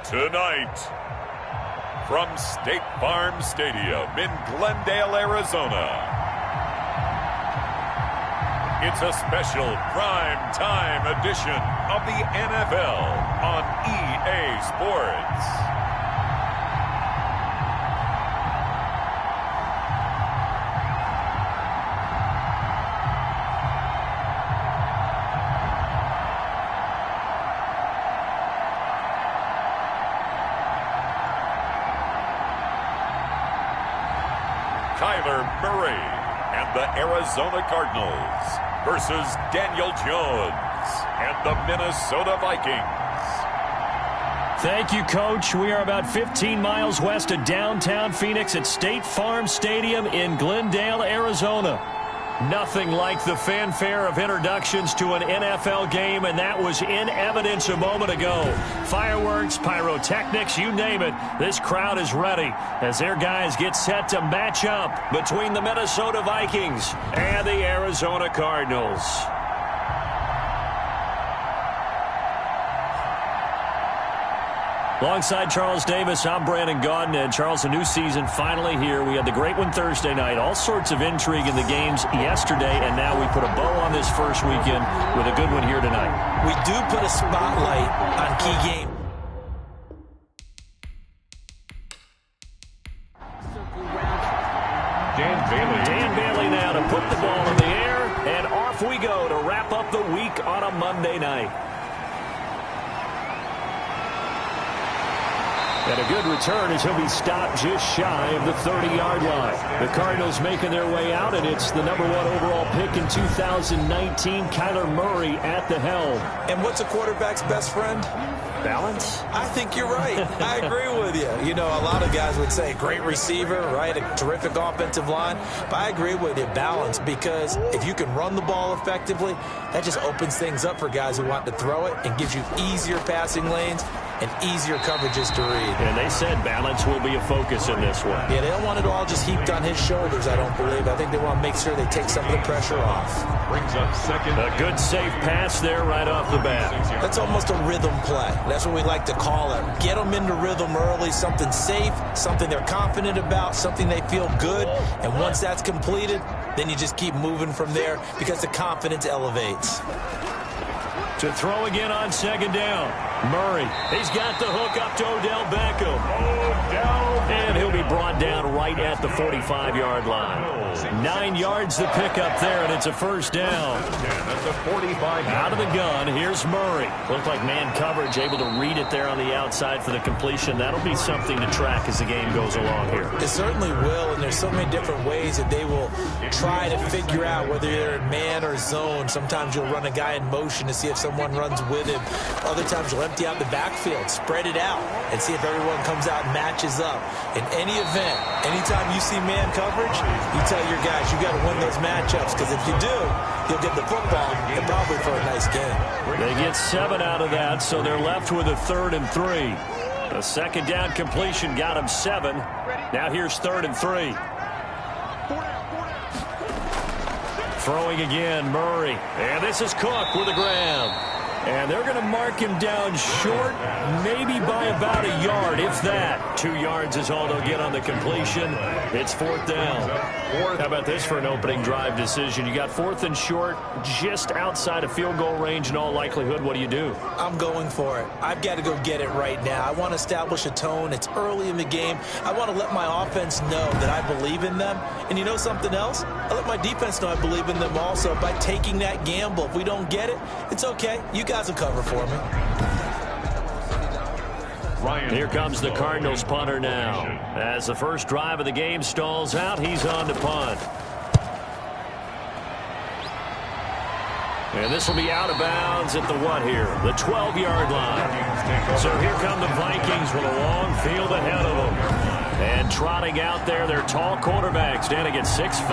Tonight, from State Farm Stadium in Glendale, Arizona, it's a special prime time edition of the NFL on EA Sports. Kyler Murray and the Arizona Cardinals versus Daniel Jones and the Minnesota Vikings. Thank you, Coach. We are about 15 miles west of downtown Phoenix at State Farm Stadium in Glendale, Arizona. Nothing like the fanfare of introductions to an NFL game, and that was in evidence a moment ago. Fireworks, pyrotechnics, you name it. This crowd is ready as their guys get set to match up between the Minnesota Vikings and the Arizona Cardinals. Alongside Charles Davis, I'm Brandon Gaudin. And Charles, a new season finally here. We had the great one Thursday night. All sorts of intrigue in the games yesterday, and now we put a bow on this first weekend with a good one here tonight. We do put a spotlight on key games. Dan Bailey now to put the ball in the air, and off we go to wrap up the week on a Monday night. And a good return as he'll be stopped just shy of the 30-yard line. The Cardinals making their way out, and it's the number 1 overall pick in 2019, Kyler Murray at the helm. And what's a quarterback's best friend? Balance? I think you're right. I agree with you. You know, a lot of guys would say great receiver, right? A terrific offensive line. But I agree with you, balance, because if you can run the ball effectively, that just opens things up for guys who want to throw it and gives you easier passing lanes and easier coverages to read. And they said balance will be a focus in this one. Yeah, they don't want it all just heaped on his shoulders, I don't believe. I think they want to make sure they take some of the pressure off. Brings up second. A good safe pass there right off the bat. That's almost a rhythm play. That's what we like to call it. Get them into rhythm early, something safe, something they're confident about, something they feel good. And once that's completed, then you just keep moving from there because the confidence elevates. To throw again on second down. Murray, he's got the hook up to Odell Beckham. And he'll be brought down right at the 45-yard line. 9 yards to pick up there, and it's a first down. That's a 45. Out of the gun, here's Murray. Looked like man coverage, able to read it there on the outside for the completion. That'll be something to track as the game goes along here. It certainly will, and there's so many different ways that they will try to figure out whether you're in man or zone. Sometimes you'll run a guy in motion to see if someone runs with him. Other times you'll empty out the backfield, spread it out, and see if everyone comes out and matches up. In any event, anytime you see man coverage, you tell your guys you got to win those matchups, because if you do, you'll get the football and probably for a nice game. They get 7 out of that, so they're left with a 3rd and 3. A second down completion got him 7. Now here's 3rd and 3. Throwing again, Murray. And this is Cook with the grab. And they're going to mark him down short, maybe by about a yard, if that. 2 yards is all they'll get on the completion. It's 4th down. How about this for an opening drive decision? You got 4th and short, just outside of field goal range in all likelihood. What do? I'm going for it. I've got to go get it right now. I want to establish a tone. It's early in the game. I want to let my offense know that I believe in them. And you know something else? I let my defense know I believe in them also by taking that gamble. If we don't get it, it's okay. You guys will cover for me. Here comes the Cardinals punter now. As the first drive of the game stalls out, he's on to punt. And this will be out of bounds at the what here? The 12-yard line. So here come the Vikings with a long field ahead of them. And trotting out there, their tall quarterback standing at 6'5".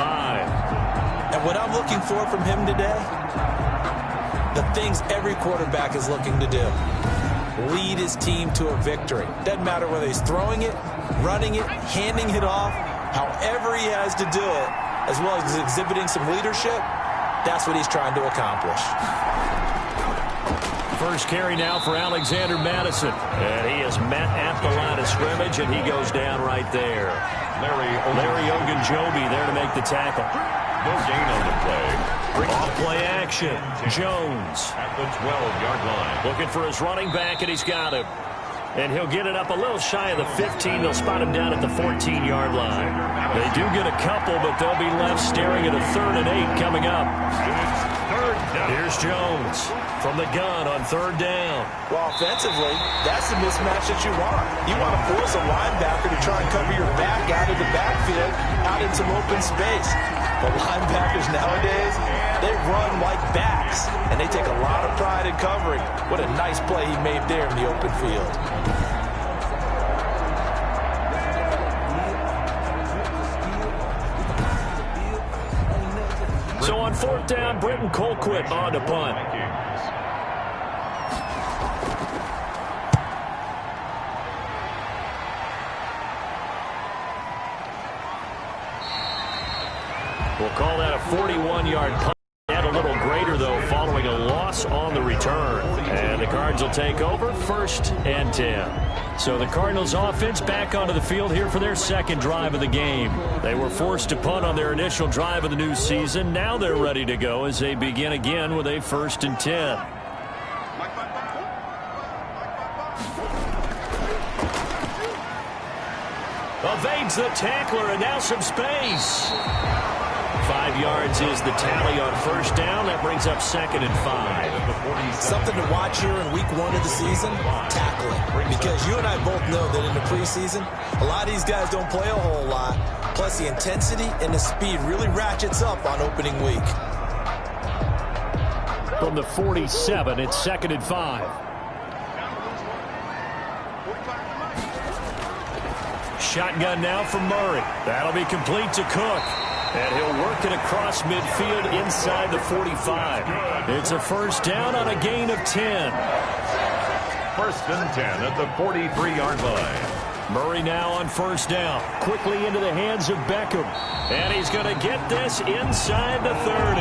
And what I'm looking for from him today, the things every quarterback is looking to do. Lead his team to a victory. Doesn't matter whether he's throwing it, running it, handing it off, however he has to do it, as well as exhibiting some leadership, that's what he's trying to accomplish. First carry now for Alexander Madison. And he is met at the line of scrimmage, and he goes down right there. Larry Ogunjobi there to make the tackle. No gain on the play. Off-play action. Jones. At the 12-yard line. Looking for his running back, and he's got him. And he'll get it up a little shy of the 15. They'll spot him down at the 14-yard line. They do get a couple, but they'll be left staring at a 3rd and 8 coming up. Here's Jones from the gun on 3rd down. Well, offensively, that's the mismatch that you want. You want to force a linebacker to try and cover your back out of the backfield, out in some open space. But linebackers nowadays, they run like backs, and they take a lot of pride in covering. What a nice play he made there in the open field. So on 4th down, Britton Colquitt on to punt. We'll call that a 41-yard punt. And a little greater, though, following a loss on the return. And the Cards will take over 1st and 10. So the Cardinals offense back onto the field here for their 2nd drive of the game. They were forced to punt on their initial drive of the new season. Now they're ready to go as they begin again with a 1st and 10. Evades the tackler, and now some space. 5 yards is the tally on 1st down. That brings up 2nd and 5. Something to watch here in week 1 of the season, tackling. Because you and I both know that in the preseason, a lot of these guys don't play a whole lot. Plus, the intensity and the speed really ratchets up on opening week. From the 47, it's 2nd and 5. Shotgun now from Murray. That'll be complete to Cook. And he'll work it across midfield inside the 45. It's a 1st down on a gain of 10. 1st and 10 at the 43-yard line. Murray now on 1st down. Quickly into the hands of Beckham. And he's going to get this inside the 30.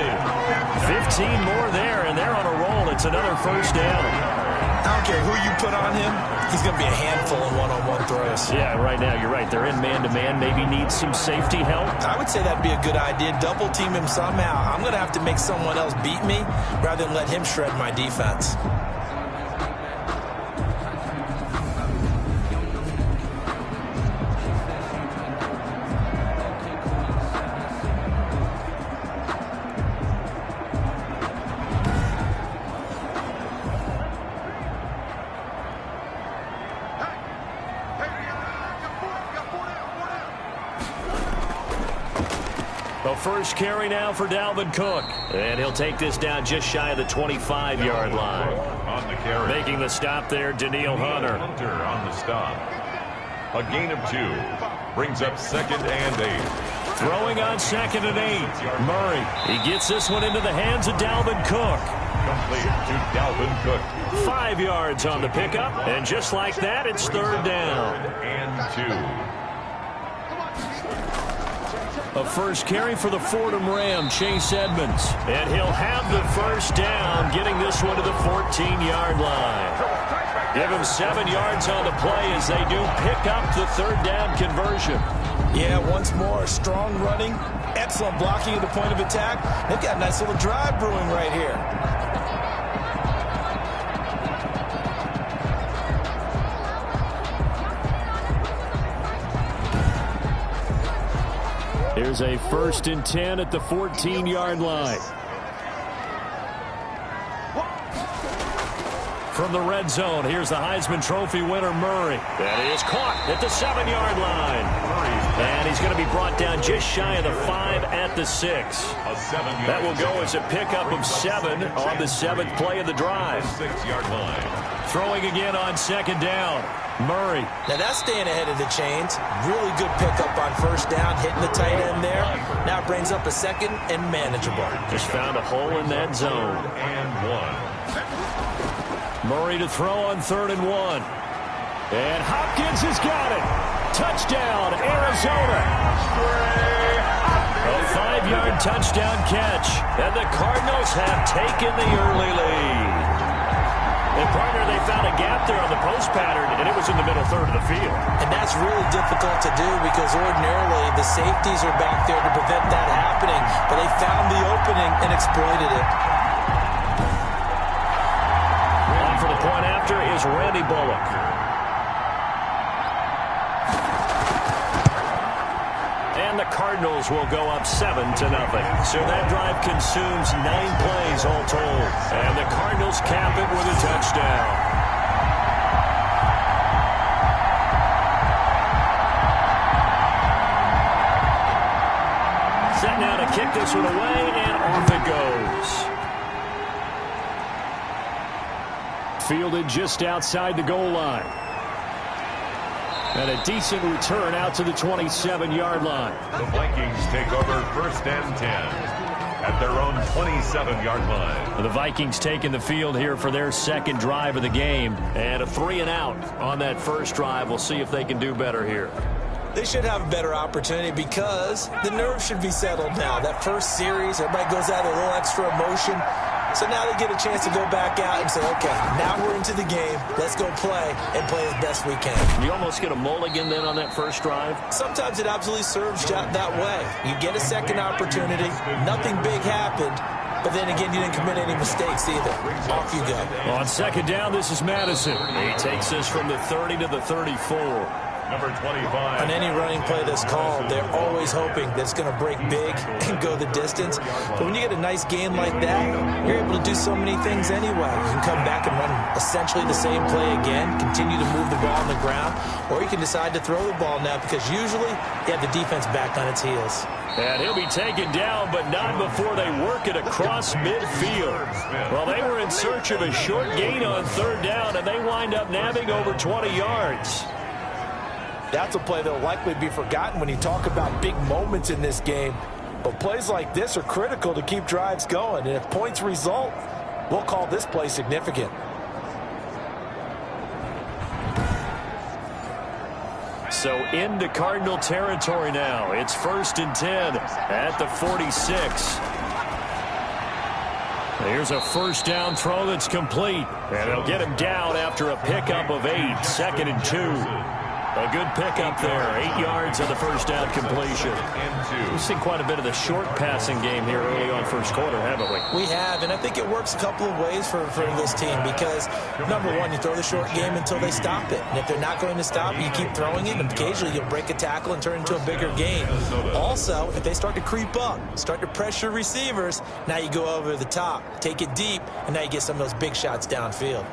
15 more there, and they're on a roll. It's another 1st down. I don't care who you put on him, he's going to be a handful in one-on-one throws. Yeah, right now, you're right. They're in man-to-man. Maybe need some safety help. I would say that'd be a good idea. Double team him somehow. I'm going to have to make someone else beat me rather than let him shred my defense. First carry now for Dalvin Cook. And he'll take this down just shy of the 25-yard line. On the carry. Making the stop there, Daniil Hunter. Hunter on the stop. A gain of 2. Brings up 2nd and 8. Throwing on 2nd and 8. Murray. He gets this one into the hands of Dalvin Cook. Complete to Dalvin Cook. 5 yards on the pickup. And just like that, it's 3rd down. And 2. A first carry for the Fordham Ram, Chase Edmonds. And he'll have the 1st down, getting this one to the 14-yard line. Give him 7 yards on the play as they do pick up the 3rd down conversion. Yeah, once more, strong running, excellent blocking at the point of attack. They've got a nice little drive brewing right here. Here's a 1st and 10 at the 14-yard line. From the red zone, here's the Heisman Trophy winner, Murray. And he is caught at the 7-yard line. And he's going to be brought down just shy of the 5 at the 6. That will go as a pickup of 7 on the 7th play of the drive. 6-yard line. Throwing again on 2nd down. Murray. Now that's staying ahead of the chains. Really good pickup on 1st down, hitting the tight end there. Now it brings up a 2nd and manageable. Just found a hole in that zone. And 1. Murray to throw on 3rd and 1. And Hopkins has got it. Touchdown, Arizona. A 5-yard touchdown catch. And the Cardinals have taken the early lead. And partner, they found a gap there on the post pattern, and it was in the middle third of the field. And that's really difficult to do because ordinarily the safeties are back there to prevent that happening. But they found the opening and exploited it. On for the point after is Randy Bullock. And the Cardinals will go up 7-0. So that drive consumes 9 plays all told. And the Cardinals cap it with a touchdown. Set now to kick this one away, and off it goes. Fielded just outside the goal line. And a decent return out to the 27-yard line. The Vikings take over 1st and 10 at their own 27-yard line. The Vikings taking the field here for their second drive of the game. And a 3-and-out on that first drive. We'll see if they can do better here. They should have a better opportunity because the nerves should be settled now. That first series, everybody goes out with a little extra emotion. So now they get a chance to go back out and say, okay, now we're into the game. Let's go play and play as best we can. You almost get a mulligan then on that first drive? Sometimes it absolutely serves that way. You get a second opportunity. Nothing big happened. But then again, you didn't commit any mistakes either. Off you go. On second down, this is Madison. He takes this from the 30 to the 34. Number 25. On any running play that's called, they're always hoping that it's going to break big and go the distance. But when you get a nice game like that, you're able to do so many things anyway. You can come back and run essentially the same play again, continue to move the ball on the ground, or you can decide to throw the ball now because usually you have the defense back on its heels. And he'll be taken down, but not before they work it across midfield. Well, they were in search of a short gain on third down, and they wind up nabbing over 20 yards. That's a play that will likely be forgotten when you talk about big moments in this game. But plays like this are critical to keep drives going. And if points result, we'll call this play significant. So into Cardinal territory now. It's 1st and 10 at the 46. Here's a first down throw that's complete. And they'll get him down after a pickup of 8. 2nd and 2. A good pickup there. 8 yards on the first down completion. We've seen quite a bit of the short passing game here early on first quarter, haven't we? We have, and I think it works a couple of ways for this team because, number one, you throw the short game until they stop it. And if they're not going to stop, you keep throwing it, and occasionally you'll break a tackle and turn it into a bigger gain. Also, if they start to creep up, start to pressure receivers, now you go over the top, take it deep, and now you get some of those big shots downfield.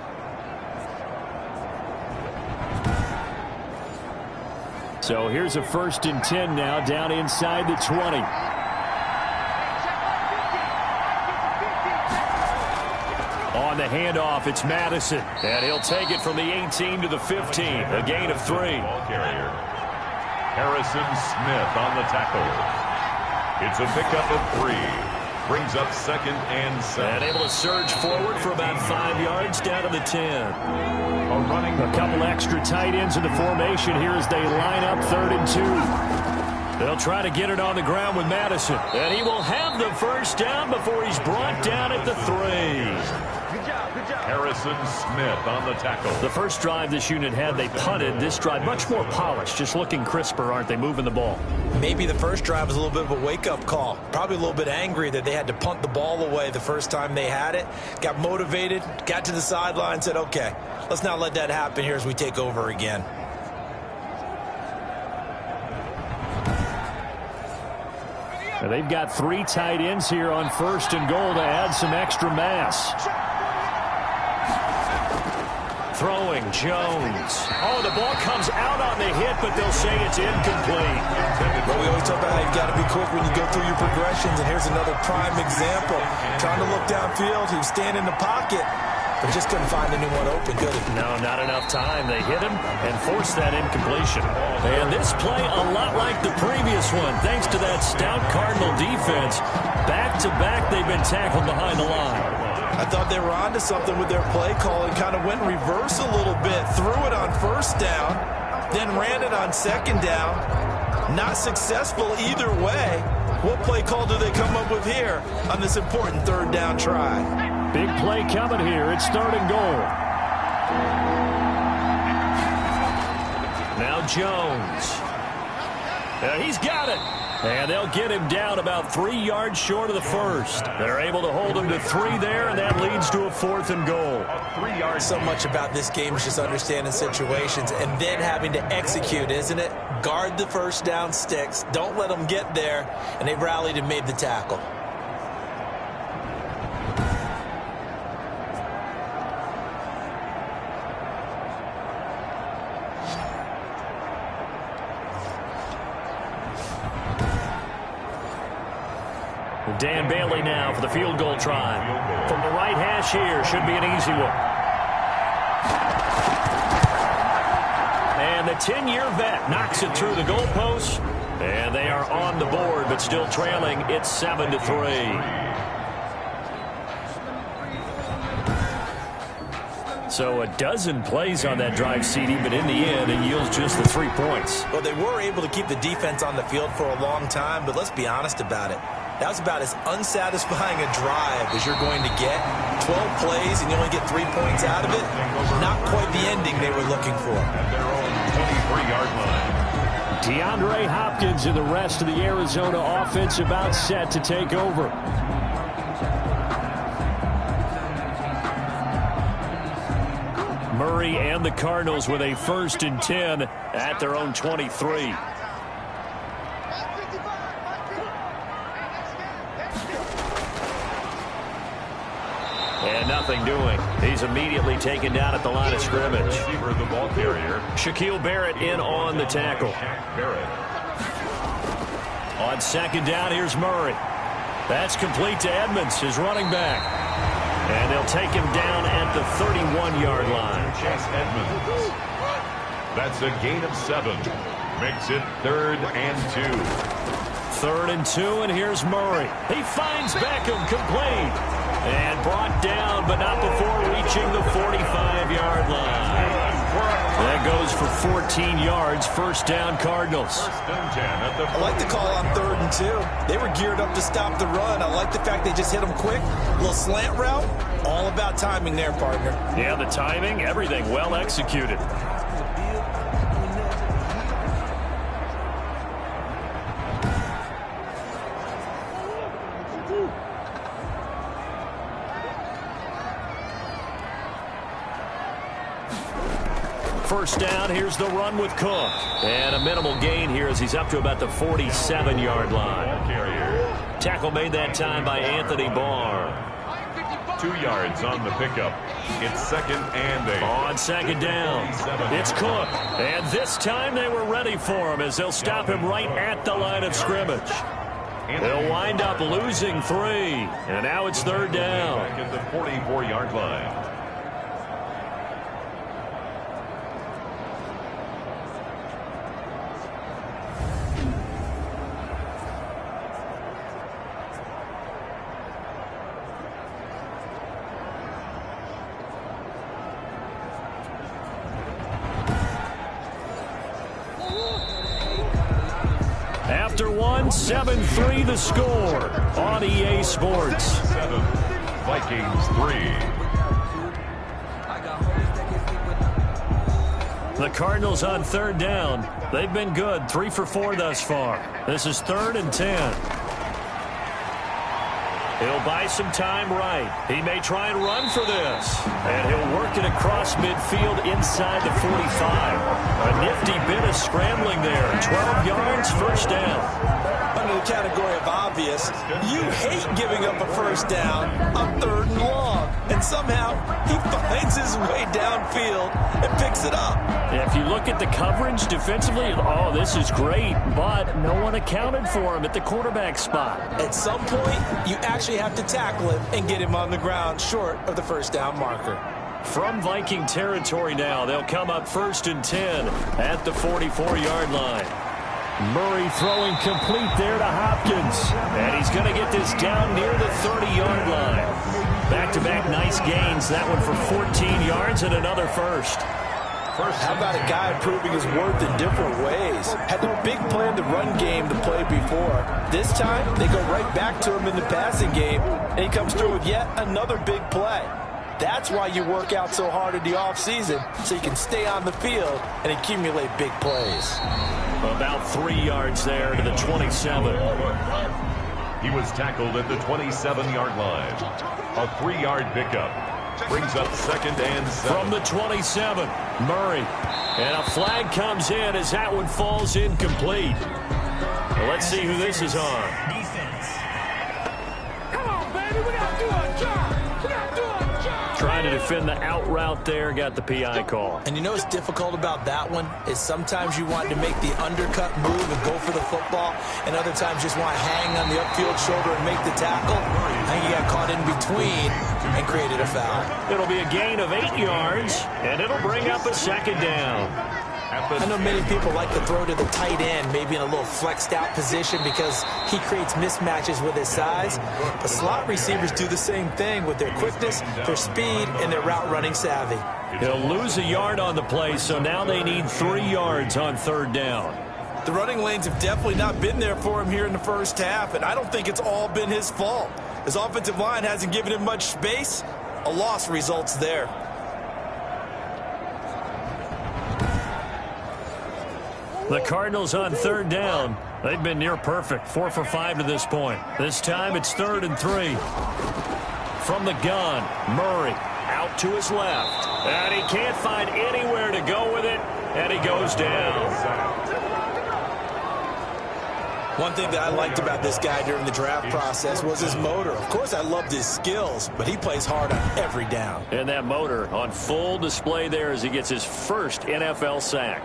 So here's a 1st and 10 now down inside the 20. On the handoff, it's Madison. And he'll take it from the 18 to the 15. A gain of 3. Ball carrier. Harrison Smith on the tackle. It's a pickup of 3. Brings up 2nd and 7. And able to surge forward for about 5 yards down to the 10. A couple extra tight ends in the formation here as they line up 3rd and 2. They'll try to get it on the ground with Madison. And he will have the first down before he's brought down at the 3. Harrison Smith on the tackle. The first drive this unit had, they punted. This drive, much more polished, just looking crisper, aren't they, moving the ball? Maybe the first drive was a little bit of a wake-up call. Probably a little bit angry that they had to punt the ball away the first time they had it. Got motivated, got to the sideline, said, okay, let's not let that happen here as we take over again. They've got 3 tight ends here on 1st and goal to add some extra mass. Throwing, Jones. Oh, the ball comes out on the hit, but they'll say it's incomplete. Well, we always talk about how you've got to be quick when you go through your progressions, and here's another prime example. Trying to look downfield, he was standing in the pocket, but just couldn't find anyone open, could he? No, not enough time. They hit him and forced that incompletion. And this play a lot like the previous one, thanks to that stout Cardinal defense. Back-to-back, they've been tackled behind the line. I thought they were onto something with their play call and kind of went reverse a little bit. Threw it on 1st down, then ran it on 2nd down. Not successful either way. What play call do they come up with here on this important 3rd down try? Big play coming here. It's 3rd and goal. Now Jones. He's got it. And they'll get him down about 3 yards short of the first. They're able to hold him to 3 there, and that leads to a 4th and goal. 3 yards. So much about this game is just understanding situations and then having to execute, isn't it? Guard the first down sticks. Don't let them get there. And they rallied and made the tackle. Dan Bailey now for the field goal try. From the right hash here, should be an easy one. And the 10-year vet knocks it through the goalpost. And they are on the board, but still trailing. It's 7-3. So a dozen plays on that drive, CD, but in the end, it yields just the 3 points. Well, they were able to keep the defense on the field for a long time, but let's be honest about it. That was about as unsatisfying a drive as you're going to get. 12 plays and you only get 3 points out of it. Not quite the ending they were looking for. At their own 23-yard line. DeAndre Hopkins and the rest of the Arizona offense about set to take over. Murray and the Cardinals with a 1st and 10 at their own 23. And nothing doing. He's immediately taken down at the line of scrimmage. Receiver, the ball carrier. Shaquille Barrett in on the tackle. Barrett. On 2nd down, here's Murray. That's complete to Edmonds, his running back. And they'll take him down at the 31-yard line. Chase Edmonds. That's a gain of 7. Makes it 3rd and 2. 3rd and 2, and here's Murray. He finds Beckham complete. And brought down, but not before reaching the 45-yard line. That goes for 14 yards. 1st down, Cardinals. 1st and 10 at the 40. I like the call on 3rd and 2. They were geared up to stop the run. I like the fact they just hit them quick. A little slant route. All about timing there, partner. Yeah, the timing, everything well executed. First down, here's the run with Cook. And a minimal gain here as he's up to about the 47-yard line. Tackle made that time by Anthony Barr. 2 yards on the pickup. It's 2nd and 8. On 2nd down, it's Cook. And this time they were ready for him as they'll stop him right at the line of scrimmage. They'll wind up losing 3. And now it's 3rd down. Back at the 44-yard line. After 7-3 the score on EA Sports. 7, Vikings 3. The Cardinals on 3rd down. They've been good, 3 for 4 thus far. This is 3rd and 10. He'll buy some time right. He may try and run for this. And he'll work it across midfield inside the 45. A nifty bit of scrambling there. 12 yards, 1st down. Under the category of obvious, you hate giving up a 1st down on 3rd and long. And somehow he finds his way downfield and picks it up. If you look at the coverage defensively, oh, this is great. But no one accounted for him at the quarterback spot. At some point, you actually have to tackle him and get him on the ground short of the 1st down marker. From Viking territory now, they'll come up 1st and 10 at the 44-yard line. Murray throwing complete there to Hopkins. And he's going to get this down near the 30-yard line. Back-to-back nice gains. That one for 14 yards and another 1st. How about a guy proving his worth in different ways? Had the big play in the run game to play before. This time, they go right back to him in the passing game, and he comes through with yet another big play. That's why you work out so hard in the offseason, so you can stay on the field and accumulate big plays. About 3 yards there to the 27. He was tackled at the 27-yard line. A 3-yard pickup brings up 2nd and 7. From the 27, Murray. And a flag comes in as that one falls incomplete. Well, let's see who this is on. Defense. Come on, baby. We got to do our job. We got to do our job. Trying to defend the out route there. Got the PI call. And you know what's difficult about that one is sometimes you want to make the undercut move and go for the football, and other times just want to hang on the upfield shoulder and make the tackle. I think he got caught in between and created a foul. It'll be a gain of 8 yards, and it'll bring up a 2nd down. I know many people like to throw to the tight end, maybe in a little flexed out position because he creates mismatches with his size. But slot receivers do the same thing with their quickness, their speed, and their route running savvy. He'll lose a yard on the play, so now they need 3 yards on 3rd down. The running lanes have definitely not been there for him here in the first half, and I don't think it's all been his fault. His offensive line hasn't given him much space. A loss results there. The Cardinals on 3rd down. They've been near perfect, 4 for 5 to this point. This time it's 3rd and 3. From the gun, Murray out to his left. And he can't find anywhere to go with it, and he goes down. One thing that I liked about this guy during the draft process was his motor. Of course, I loved his skills, but he plays hard on every down. And that motor on full display there as he gets his first NFL sack.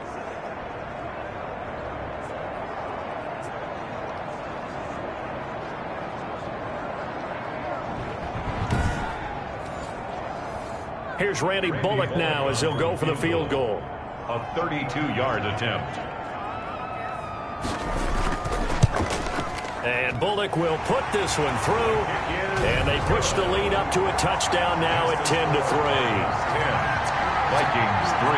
Here's Randy Bullock now as he'll go for the field goal. A 32-yard attempt. And Bullock will put this one through. And they push the lead up to a touchdown now at 10-3. Vikings 3.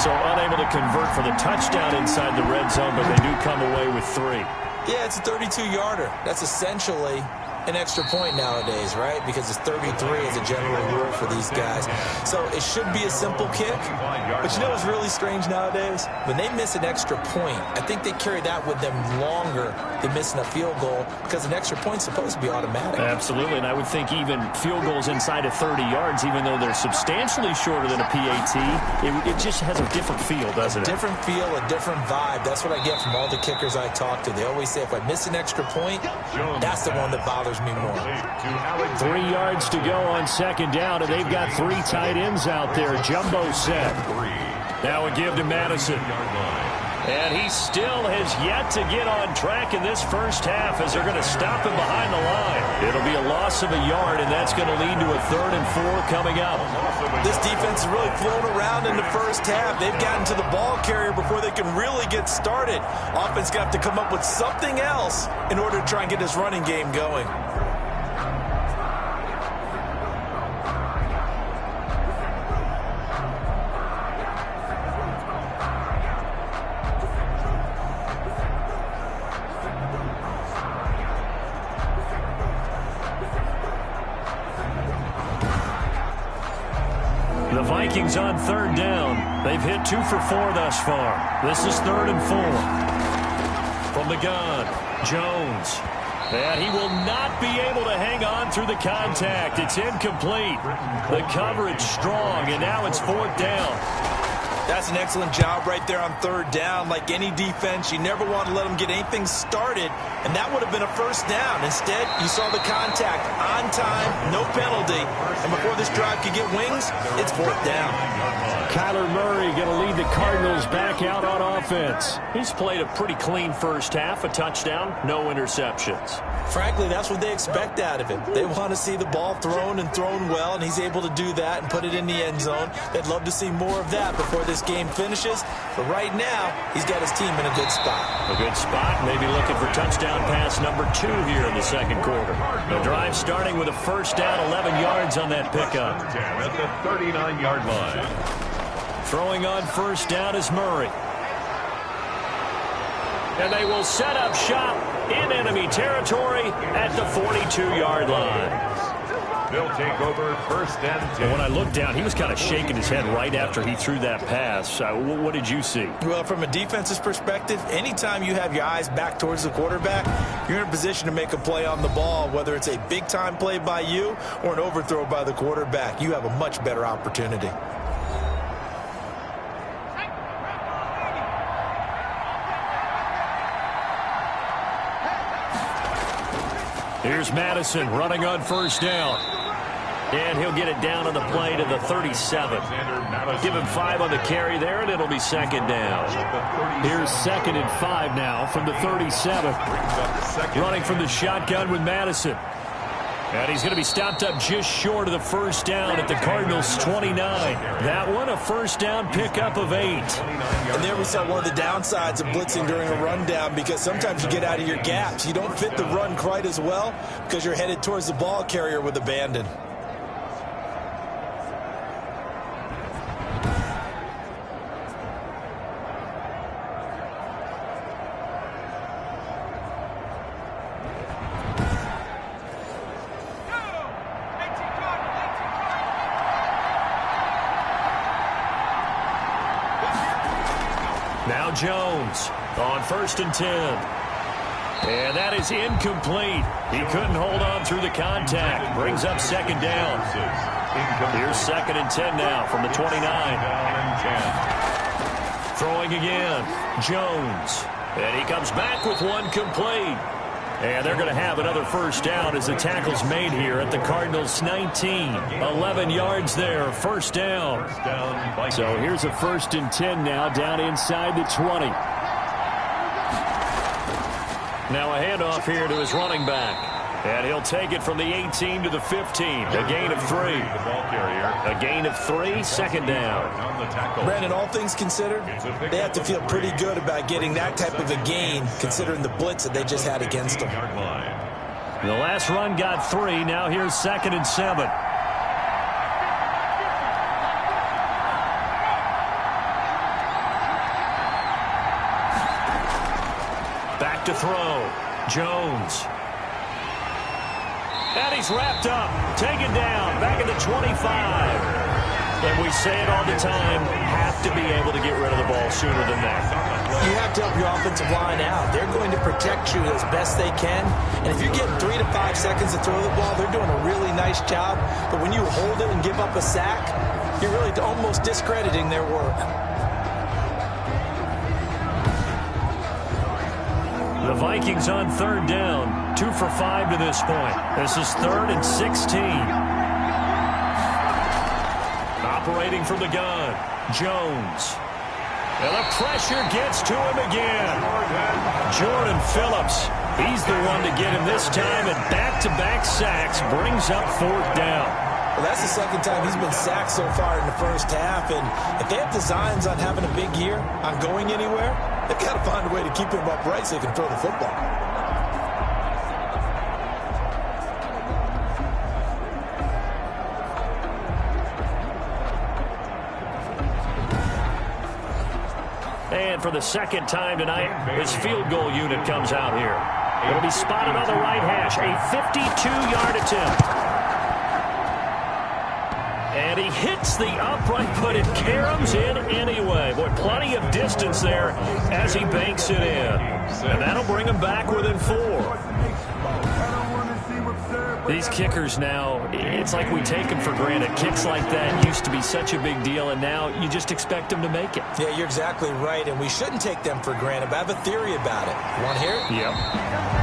So unable to convert for the touchdown inside the red zone, but they do come away with 3. Yeah, it's a 32-yarder. That's essentially an extra point nowadays, right? Because it's 33 as a general rule for these guys. So it should be a simple kick. But you know what's really strange nowadays? When they miss an extra point, I think they carry that with them longer than missing a field goal because an extra point's supposed to be automatic. Absolutely, and I would think even field goals inside of 30 yards, even though they're substantially shorter than a PAT, it just has a different feel, doesn't it? A different feel, a different vibe. That's what I get from all the kickers I talk to. They always say if I miss an extra point, that's the one that bothers me more. 3 yards to go on 2nd down, and they've got 3 tight ends out there. Jumbo set. Now a give to Madison. And he still has yet to get on track in this first half as they're going to stop him behind the line. It'll be a loss of a yard, and that's going to lead to a 3rd and 4 coming up. This defense has really flown around in the first half. They've gotten to the ball carrier before they can really get started. Offense got to come up with something else in order to try and get this running game going. The Vikings on 3rd down. They've hit 2 for 4 thus far. This is 3rd and 4. From the gun, Jones. And he will not be able to hang on through the contact. It's incomplete. The coverage strong, and now it's 4th down. That's an excellent job right there on 3rd down. Like any defense, you never want to let them get anything started, and that would have been a 1st down. Instead, you saw the contact on time, no penalty, and before this drive could get wings, it's 4th down. Kyler Murray going to lead the Cardinals back out on offense. He's played a pretty clean first half, a touchdown, no interceptions. Frankly, that's what they expect out of him. They want to see the ball thrown and thrown well, and he's able to do that and put it in the end zone. They'd love to see more of that before this game finishes. But right now, he's got his team in a good spot. A good spot, maybe looking for touchdown pass number 2 here in the 2nd quarter. The drive starting with a 1st down, 11 yards on that pickup. At the 39-yard line. Throwing on 1st down is Murray. And they will set up shop in enemy territory at the 42-yard line. They'll take over 1st and 10. And when I looked down, he was kind of shaking his head right after he threw that pass. What did you see? Well, from a defense's perspective, anytime you have your eyes back towards the quarterback, you're in a position to make a play on the ball, whether it's a big-time play by you or an overthrow by the quarterback. You have a much better opportunity. Here's Madison running on 1st down. And he'll get it down on the play to the 37. Give him 5 on the carry there, and it'll be 2nd down. Here's 2nd and 5 now from the 37. Running from the shotgun with Madison. And he's going to be stopped up just short of the 1st down at the Cardinals' 29. That one, a 1st down pickup of 8. And there we saw one of the downsides of blitzing during a rundown, because sometimes you get out of your gaps. You don't fit the run quite as well because you're headed towards the ball carrier with abandon. Now Jones on 1st and 10. And that is incomplete. He couldn't hold on through the contact. Brings up 2nd down. Here's 2nd and 10 now from the 29. Throwing again. Jones. And he comes back with one complete. And they're going to have another 1st down as the tackle's made here at the Cardinals' 19. 11 yards there, 1st down. So here's a 1st and 10 now down inside the 20. Now a handoff here to his running back. And he'll take it from the 18 to the 15. A gain of 3. A gain of 3, 2nd down. Brandon, all things considered, they have to feel pretty good about getting that type of a gain, considering the blitz that they just had against them. The last run got 3. Now here's 2nd and 7. Back to throw. Jones. And he's wrapped up, taken down, back at the 25. And we say it all the time, have to be able to get rid of the ball sooner than that. You have to help your offensive line out. They're going to protect you as best they can. And if you're getting 3 to 5 seconds to throw the ball, they're doing a really nice job. But when you hold it and give up a sack, you're really almost discrediting their work. The Vikings on 3rd down, 2 for 5 to this point. This is 3rd and 16. Operating from the gun, Jones. And the pressure gets to him again. Jordan Phillips, he's the one to get him this time, and back-to-back sacks brings up 4th down. Well, that's the 2nd time he's been sacked so far in the 1st half, and if they have designs on having a big year, on going anywhere, they've got to find a way to keep him upright so he can throw the football. And for the 2nd time tonight, his field goal unit comes out here. It'll be spotted on the right hash, a 52-yard attempt. And he hits the upright, but it caroms in anyway. Boy, plenty of distance there as he banks it in. And that'll bring him back within 4. These kickers now, it's like we take them for granted. Kicks like that used to be such a big deal, and now you just expect them to make it. Yeah, you're exactly right, and we shouldn't take them for granted, but I have a theory about it. You want to hear it? Yep.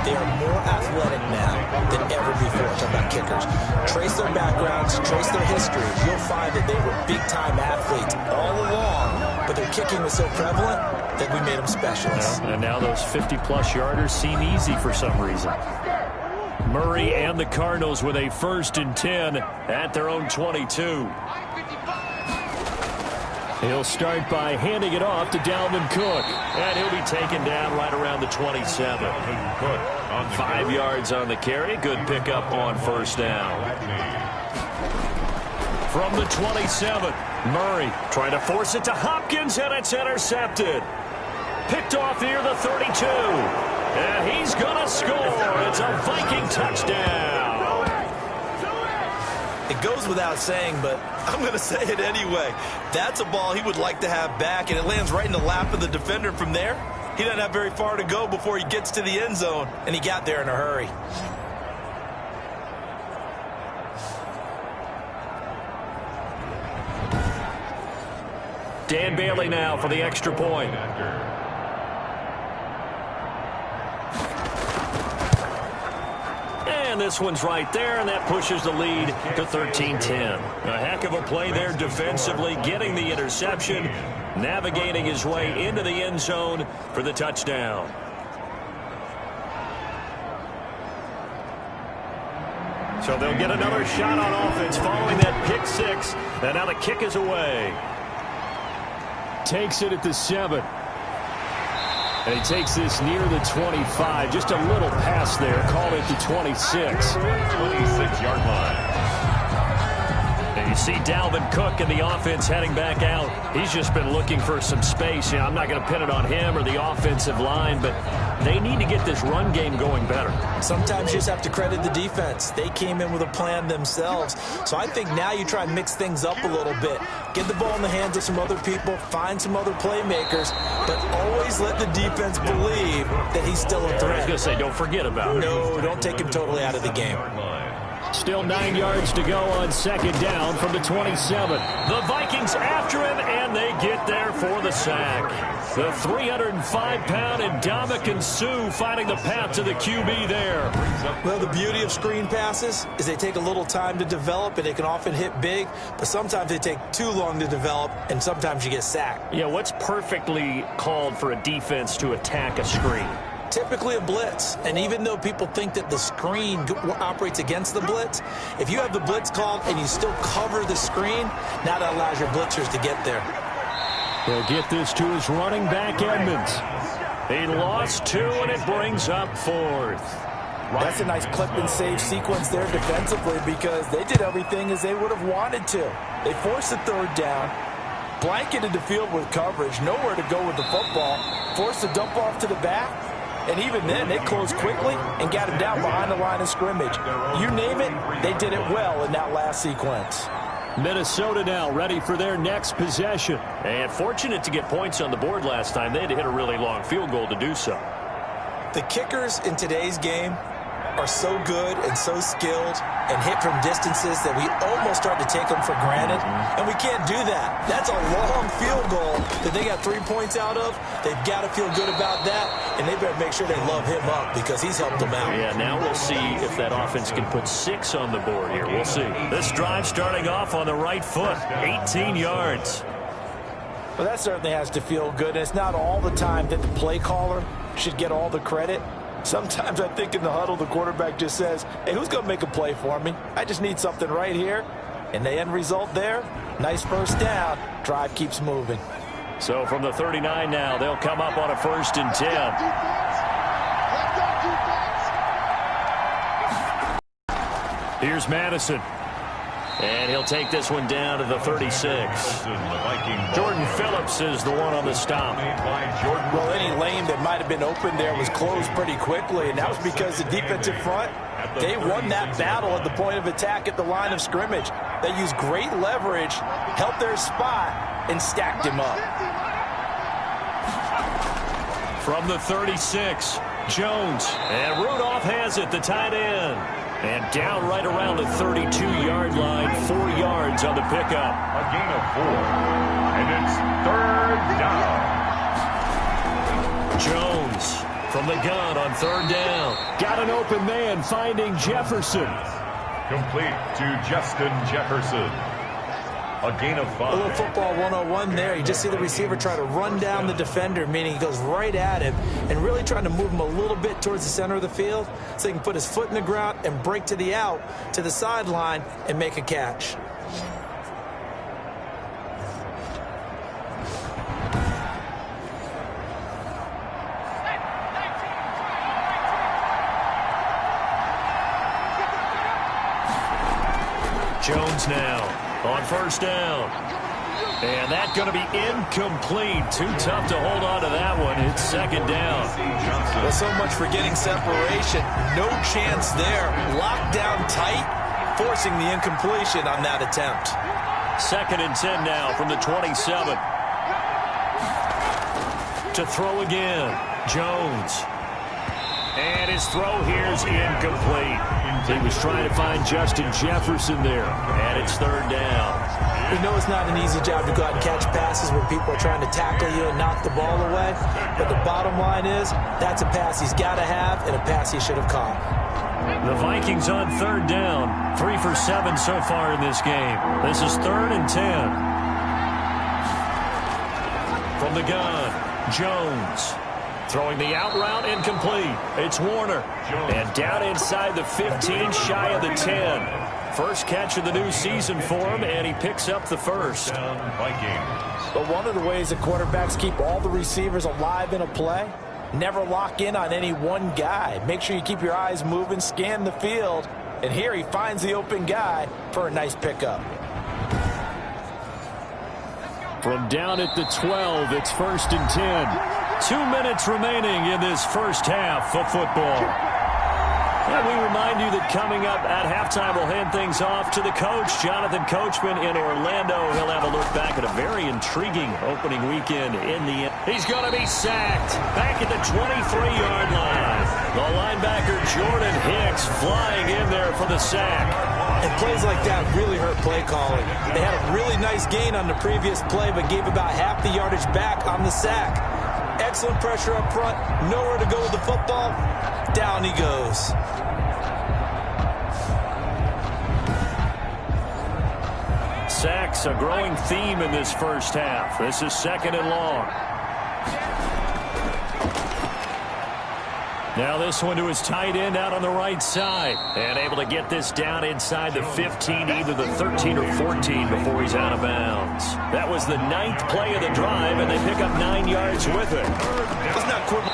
They are more athletic now than ever before. Talk about kickers. Trace their backgrounds, trace their history. You'll find that they were big-time athletes all along, but their kicking was so prevalent that we made them specialists. And now those 50-plus yarders seem easy for some reason. Murray and the Cardinals with a 1st and 10 at their own 22. He'll start by handing it off to Dalvin Cook. And he'll be taken down right around the 27. 5 yards on the carry. Good pickup on 1st down. From the 27, Murray trying to force it to Hopkins, and it's intercepted. picked off near the 32. And he's going to score. It's a Viking touchdown. It goes without saying, but I'm going to say it anyway. That's a ball he would like to have back, and it lands right in the lap of the defender from there. He doesn't have very far to go before he gets to the end zone, and he got there in a hurry. Dan Bailey now for the extra point. And this one's right there, and that pushes the lead to 13-10. A heck of a play there defensively, getting the interception, navigating his way into the end zone for the touchdown. So they'll get another shot on offense following that pick six, and now the kick is away. Takes it at the 7. And he takes this near the 25. Just a little pass there. Call it the 26. 26-yard line. And you see Dalvin Cook and the offense heading back out. He's just been looking for some space. You know, I'm not going to pin it on him or the offensive line, but they need to get this run game going better. Sometimes you just have to credit the defense. They came in with a plan themselves. So I think now you try and mix things up a little bit. Get the ball in the hands of some other people, find some other playmakers, but always let the defense believe that he's still a threat. I was going to say, don't forget about it. No, don't take him totally out of the game. Still 9 yards to go on second down from the 27. The Vikings after him, and they get there for the sack. The 305-pound Ndamukong Suh finding the path to the QB there. Well, the beauty of screen passes is they take a little time to develop, and they can often hit big, but sometimes they take too long to develop, and sometimes you get sacked. Yeah, what's perfectly called for a defense to attack a screen? Typically a blitz, and even though people think that the screen operates against the blitz, if you have the blitz called and you still cover the screen, now that allows your blitzers to get there. He'll get this to his running back, Edmonds. He lost 2, and it brings up 4th. That's a nice clip and save sequence there defensively because they did everything as they would have wanted to. They forced the 3rd down, blanketed the field with coverage, nowhere to go with the football, forced the dump off to the back, and even then, they closed quickly and got him down behind the line of scrimmage. You name it, they did it well in that last sequence. Minnesota now ready for their next possession. And fortunate to get points on the board last time. They had to hit a really long field goal to do so. The kickers in today's game are so good and so skilled and hit from distances that we almost start to take them for granted, and we can't do that. That's a long field goal that they got 3 points out of. They've got to feel good about that, and they better make sure they love him up because he's helped them out. Yeah, now we'll see if that offense can put 6 on the board here. We'll see. This drive starting off on the right foot, 18 yards. Well, that certainly has to feel good, and it's not all the time that the play caller should get all the credit. Sometimes I think in the huddle, the quarterback just says, hey, who's going to make a play for me? I just need something right here. And the end result there, nice first down. Drive keeps moving. So from the 39 now, they'll come up on a 1st and 10. Here's Madison. And he'll take this one down to the 36. Jordan Phillips is the one on the stop. Well, any lane that might have been open there was closed pretty quickly, and that was because the defensive front, they won that battle at the point of attack at the line of scrimmage. They used great leverage, held their spot, and stacked him up. From the 36, Jones. And Rudolph has it, the tight end. And down right around the 32-yard line, 4 yards on the pickup. A gain of 4, and it's 3rd down. Jones from the gun on 3rd down. Got an open man, finding Jefferson. Complete to Justin Jefferson. A gain of 5. A little football 101 there. You just see the receiver try to run down the defender, meaning he goes right at him and really trying to move him a little bit towards the center of the field so he can put his foot in the ground and break to the out, to the sideline, and make a catch. Jones now on 1st down. And that's going to be incomplete. Too tough to hold on to that one. It's second down. Well, so much for getting separation. No chance there. Locked down tight, forcing the incompletion on that attempt. Second and 10 now from the 27. To throw again, Jones. And his throw here is incomplete. He was trying to find Justin Jefferson there. And it's third down. You know it's not an easy job to go out and catch passes when people are trying to tackle you and knock the ball away. But the bottom line is, that's a pass he's got to have and a pass he should have caught. The Vikings on third down. 3 for 7 so far in this game. This is third and 10. From the gun, Jones. Throwing the out route, incomplete. It's Warner. And down inside the 15, shy of the 10. First catch of the new season for him, and he picks up the first. But one of the ways that quarterbacks keep all the receivers alive in a play, never lock in on any one guy. Make sure you keep your eyes moving, scan the field. And here he finds the open guy for a nice pickup. From down at the 12, it's first and 10. 2 minutes remaining in this first half of football. And we remind you that coming up at halftime, we'll hand things off to the coach, Jonathan Coachman in Orlando. He'll have a look back at a very intriguing opening weekend in the end. He's going to be sacked back at the 23-yard line. The linebacker, Jordan Hicks, flying in there for the sack. And plays like that really hurt play calling. They had a really nice gain on the previous play, but gave about half the yardage back on the sack. Excellent pressure up front, nowhere to go with the football. Down he goes. Sacks, a growing theme in this first half. This is second and long. Now this one to his tight end out on the right side. And able to get this down inside the 15, either the 13 or 14 before he's out of bounds. That was the 9th play of the drive, and they pick up 9 yards with it.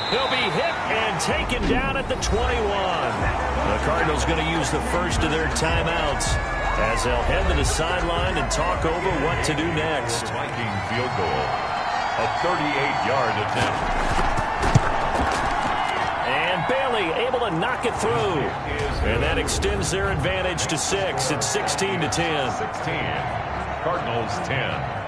He'll be hit and taken down at the 21. The Cardinals going to use the first of their timeouts as they'll head to the sideline and talk over what to do next. Viking field goal, a 38-yard attempt. And Bailey able to knock it through. And that extends their advantage to 6. It's 16 to 10. 16. Cardinals 10.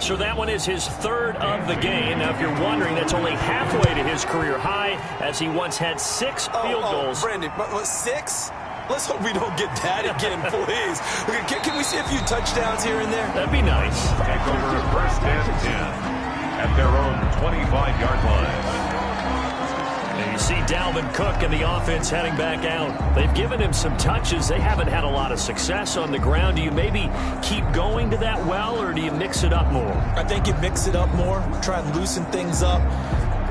So that one is his third of the game. Now, if you're wondering, that's only halfway to his career high, as he once had 6 field goals. Brandon, but 6? Let's hope we don't get that again, please. Can we see a few touchdowns here and there? That'd be nice. Take over first and 10 at their own 25-yard line. And you see Dalvin Cook and the offense heading back out. They've given him some touches. They haven't had a lot of success on the ground. Do you maybe keep going to that well, or do you mix it up more? I think you mix it up more, try and loosen things up.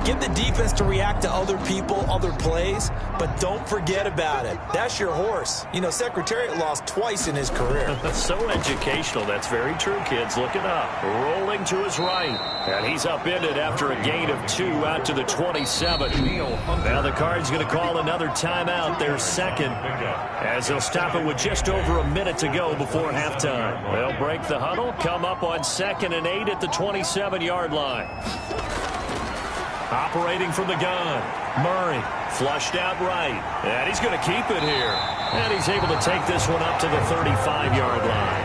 Get the defense to react to other people, other plays, but don't forget about it. That's your horse. You know, Secretariat lost twice in his career. That's so educational. That's very true, kids. Look it up. Rolling to his right. And he's upended after a gain of 2 out to the 27. Now the Cards going to call another timeout, their second, as they'll stop it with just over a minute to go before halftime. They'll break the huddle, come up on 2nd and 8 at the 27-yard line. Operating from the gun, Murray flushed out right, and he's going to keep it here. And he's able to take this one up to the 35-yard line.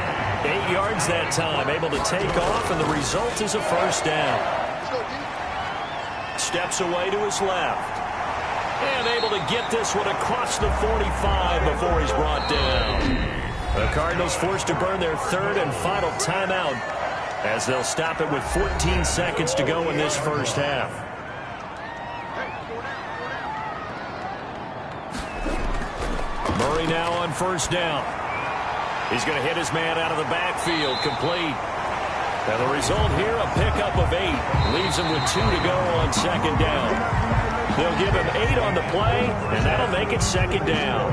8 yards that time, able to take off, and the result is a first down. Steps away to his left, and able to get this one across the 45 before he's brought down. The Cardinals forced to burn their third and final timeout as they'll stop it with 14 seconds to go in this first half. Murray now on first down. He's going to hit his man out of the backfield, complete. Now the result here, a pickup of 8. Leaves him with 2 to go on second down. They'll give him 8 on the play, and that'll make it second down.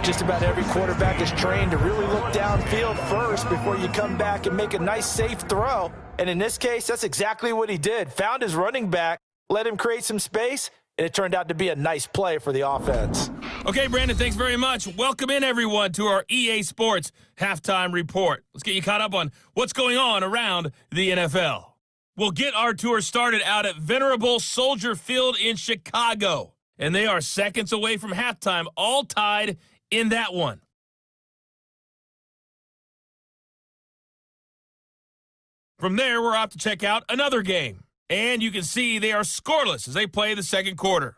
Just about every quarterback is trained to really look downfield first before you come back and make a nice, safe throw. And in this case, that's exactly what he did. Found his running back, let him create some space, and it turned out to be a nice play for the offense. Okay, Brandon, thanks very much. Welcome in, everyone, to our EA Sports Halftime Report. Let's get you caught up on what's going on around the NFL. We'll get our tour started out at Venerable Soldier Field in Chicago. And they are seconds away from halftime, all tied in that one. From there, we're off to check out another game. And you can see they are scoreless as they play the second quarter.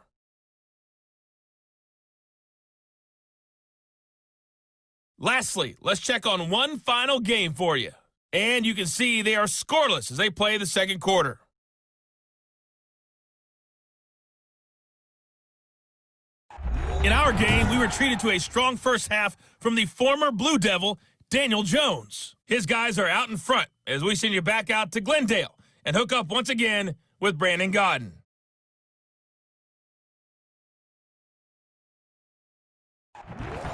Lastly, let's check on one final game for you. And you can see they are scoreless as they play the second quarter. In our game, we were treated to a strong first half from the former Blue Devil, Daniel Jones. His guys are out in front as we send you back out to Glendale and hook up once again with Brandon Godden.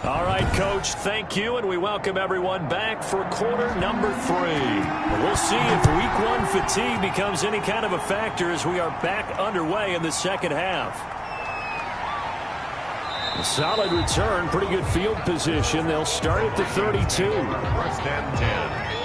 All right, Coach, thank you, and we welcome everyone back for quarter number 3. We'll see if week 1 fatigue becomes any kind of a factor as we are back underway in the second half. A solid return, pretty good field position. They'll start at the 32. First and 10.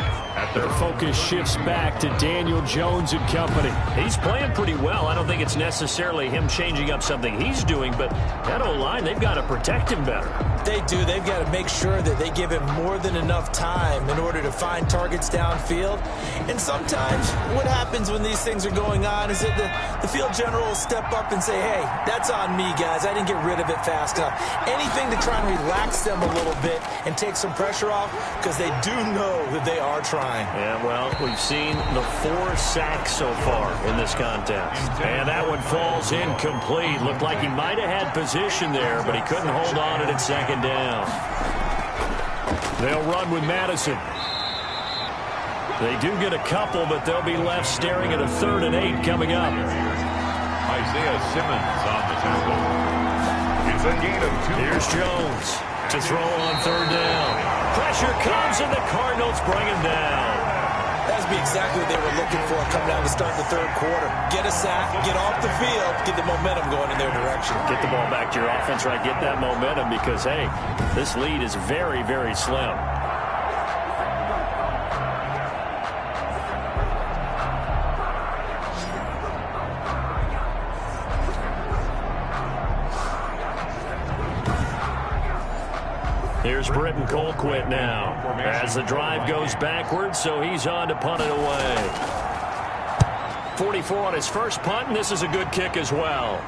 Their focus shifts back to Daniel Jones and company. He's playing pretty well. I don't think it's necessarily him changing up something he's doing, but that O-line, they've got to protect him better. They do. They've got to make sure that they give him more than enough time in order to find targets downfield. And sometimes what happens when these things are going on is that the field general will step up and say, hey, that's on me, guys. I didn't get rid of it fast enough. Anything to try and relax them a little bit and take some pressure off because they do know that they are trying. Yeah, well, we've seen the 4 sacks so far in this contest. And that one falls incomplete. Looked like he might have had position there, but he couldn't hold on at second down. They'll run with Madison. They do get a couple, but they'll be left staring at a 3rd and 8 coming up. Isaiah Simmons on the tackle. It's a gain of 2. Here's Jones to throw on 3rd down. Pressure comes, and the Cardinals bring him down. That would be exactly what they were looking for coming down to start the 3rd quarter. Get a sack, get off the field, get the momentum going in their direction. Get the ball back to your offense, right? Get that momentum because, hey, this lead is very, very slim. Here's Britton Colquitt now as the drive goes backwards, so he's on to punt it away. 44 on his first punt, and this is a good kick as well.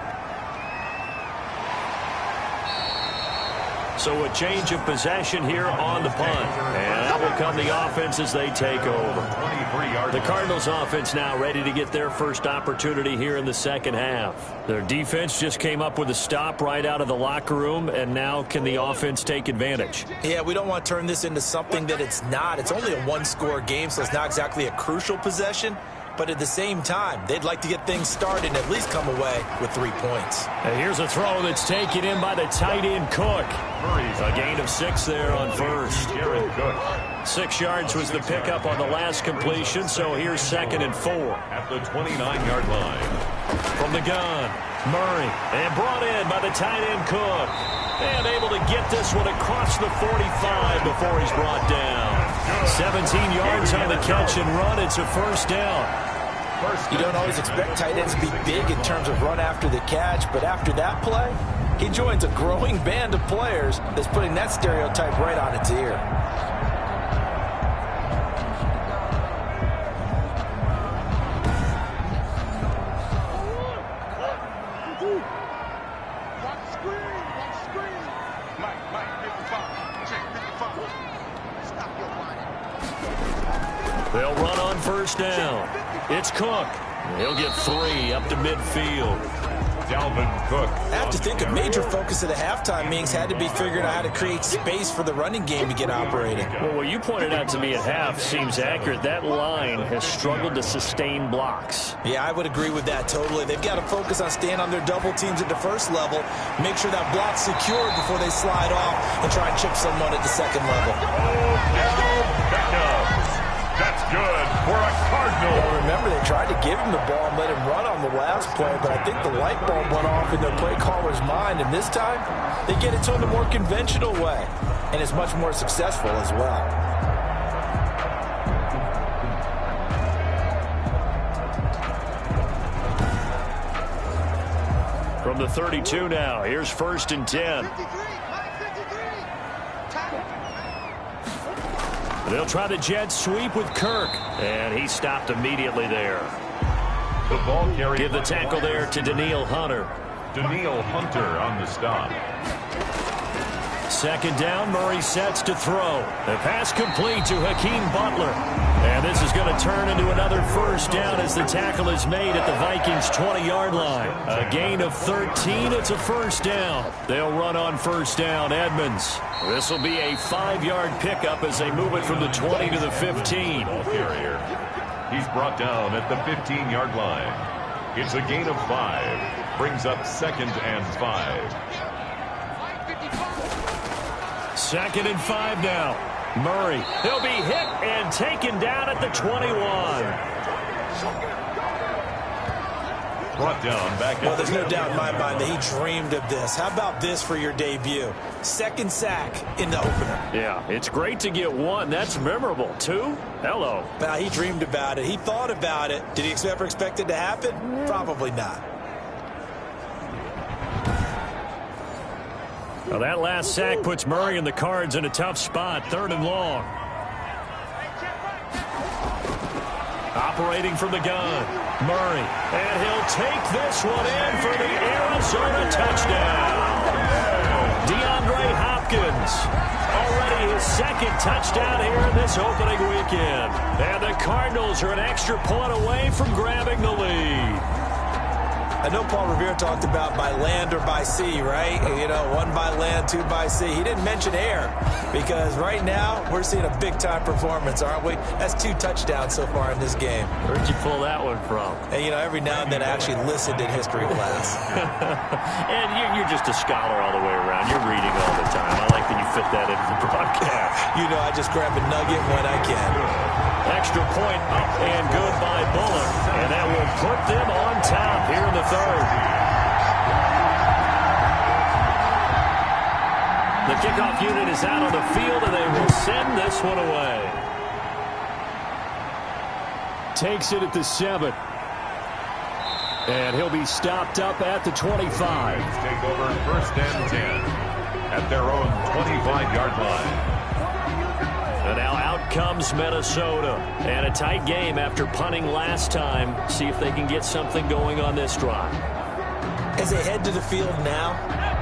So a change of possession here on the punt. And that will come the offense as they take over. The Cardinals offense now ready to get their first opportunity here in the second half. Their defense just came up with a stop right out of the locker room, and now can the offense take advantage? Yeah, we don't want to turn this into something that it's not. It's only a 1-score game, so it's not exactly a crucial possession. But at the same time, they'd like to get things started and at least come away with 3 points. And here's a throw that's taken in by the tight end Cook. A gain of 6 there on first. 6 yards was the pickup on the last completion, so here's 2nd and 4. At the 29-yard line. From the gun, Murray. And brought in by the tight end Cook. And able to get this one across the 45 before he's brought down. 17 yards on the catch and run. It's a first down. You don't always expect tight ends to be big in terms of run after the catch, but after that play, he joins a growing band of players that's putting that stereotype right on its ear. They'll run on first down. It's Cook. He'll get 3 up to midfield. Dalvin Cook. I have to think a major focus of the halftime meetings had to be figuring out how to create space for the running game to get operating. Well, what you pointed out to me at half seems accurate. That line has struggled to sustain blocks. Yeah, I would agree with that totally. They've got to focus on staying on their double teams at the first level, make sure that block's secured before they slide off and try and chip someone at the second level. That's good for a Cardinal. Well, remember, they tried to give him the ball and let him run on the last play, but I think the light bulb went off in their play caller's mind, and this time they get it to him the more conventional way, and it's much more successful as well. From the 32 now, here's 1st and 10. They'll try the jet sweep with Kirk, and he stopped immediately there. The ball carrier. Give the tackle there to Danielle Hunter. Danielle Hunter on the stop. 2nd down, Murray sets to throw. The pass complete to Hakeem Butler. And this is going to turn into another 1st down as the tackle is made at the Vikings' 20-yard line. A gain of 13, it's a 1st down. They'll run on 1st down, Edmonds. This will be a 5-yard pickup as they move it from the 20 to the 15. Ball carrier. He's brought down at the 15-yard line. It's a gain of 5. Brings up 2nd and 5. 2nd and 5 now. Murray, he'll be hit and taken down at the 21. Brought down back at Well, there's no doubt in my mind that he dreamed of this. How about this for your debut? 2nd sack in the opener. Yeah, it's great to get 1. That's memorable. 2? Hello. Now, he dreamed about it. He thought about it. Did he ever expect it to happen? Probably not. Well, that last sack puts Murray and the Cards in a tough spot. 3rd and long. Operating from the gun. Murray. And he'll take this one in for the Arizona touchdown. DeAndre Hopkins. Already his 2nd touchdown here in this opening weekend. And the Cardinals are an extra point away from grabbing the lead. I know Paul Revere talked about by land or by sea, right? You know, 1 by land, 2 by sea. He didn't mention air because right now we're seeing a big-time performance, aren't we? That's 2 touchdowns so far in this game. Where'd you pull that one from? And, you know, every now and then I actually listened in history class. And you're just a scholar all the way around. You're reading all the time. I like that you fit that into the broadcast. You know, I just grab a nugget when I can. Extra point up and good by Bullock. And that will put them on top here in the 3rd. The kickoff unit is out on the field, and they will send this one away. Takes it at the 7. And he'll be stopped up at the 25. Take over 1st and 10 at their own 25-yard line. And now out comes Minnesota. And a tight game after punting last time. See if they can get something going on this drive. As they head to the field now,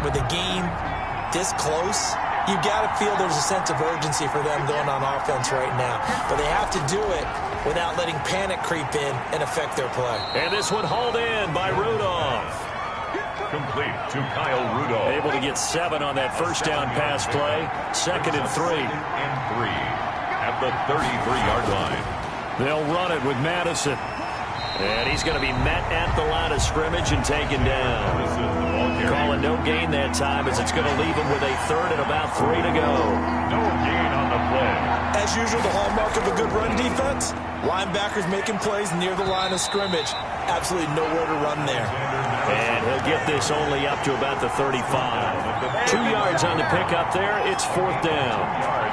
with the game this close, you got to feel there's a sense of urgency for them going on offense right now. But they have to do it without letting panic creep in and affect their play. And this one hauled in by Rudolph. Complete to Kyle Rudolph. Able to get 7 on that 1st down pass play. 2nd and 3. And 3 at the 33-yard line. They'll run it with Madison. And he's going to be met at the line of scrimmage and taken down. Call it no gain that time as it's going to leave him with a 3rd and about 3 to go. No gain on the play. As usual, the hallmark of a good run defense, linebackers making plays near the line of scrimmage. Absolutely nowhere to run there. And he'll get this only up to about the 35. 2 yards on the pickup there. It's 4th down.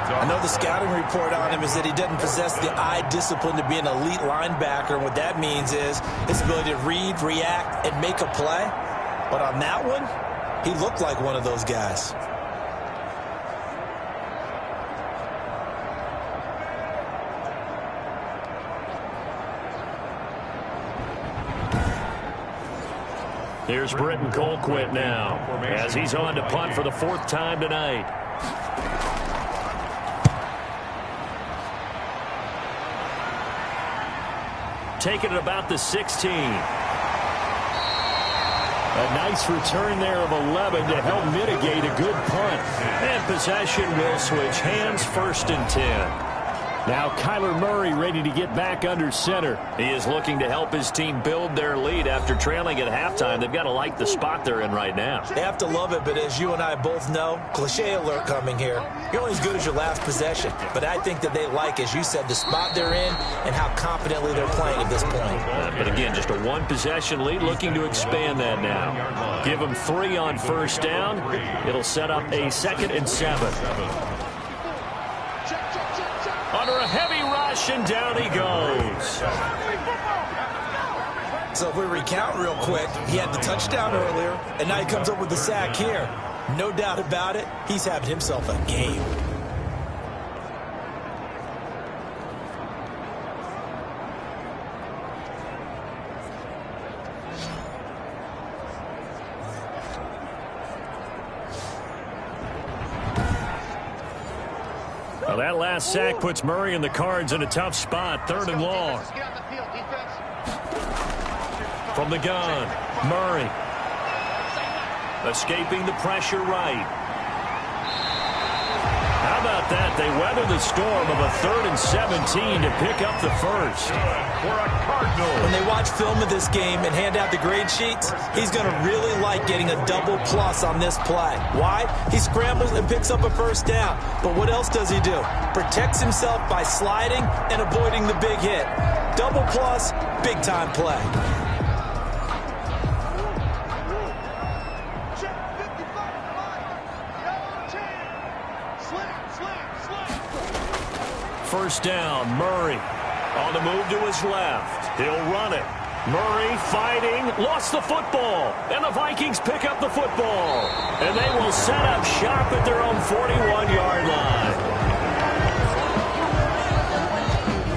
I know the scouting report on him is that he doesn't possess the eye discipline to be an elite linebacker. And what that means is his ability to read, react, and make a play. But on that one, he looked like one of those guys. Here's Britton Colquitt now as he's on to punt for the 4th time tonight. Taking it about the 16. A nice return there of 11 to help mitigate a good punt. And possession will switch hands, 1st and 10. Now Kyler Murray ready to get back under center. He is looking to help his team build their lead after trailing at halftime. They've got to like the spot they're in right now. They have to love it, but as you and I both know, cliche alert coming here, you're only as good as your last possession. But I think that they like, as you said, the spot they're in and how confidently they're playing at this point. But again, just a one-possession lead, looking to expand that now. Give them 3 on first down. It'll set up a 2nd and 7. Under a heavy rush, and down he goes. So if we recount real quick, he had the touchdown earlier, and now he comes up with the sack here. No doubt about it, he's having himself a game. Well, that last sack puts Murray and the Cards in a tough spot. 3rd and long. From the gun, Murray. Escaping the pressure right. How about that? They weather the storm of a 3rd and 17 to pick up the first. For a Cardinal. When they watch film of this game and hand out the grade sheets, he's going to really like getting a double plus on this play. Why? He scrambles and picks up a first down. But what else does he do? Protects himself by sliding and avoiding the big hit. Double plus, big time play. First down, Murray on the move to his left. He'll run it. Murray fighting, lost the football, and the Vikings pick up the football. And they will set up shop at their own 41-yard line.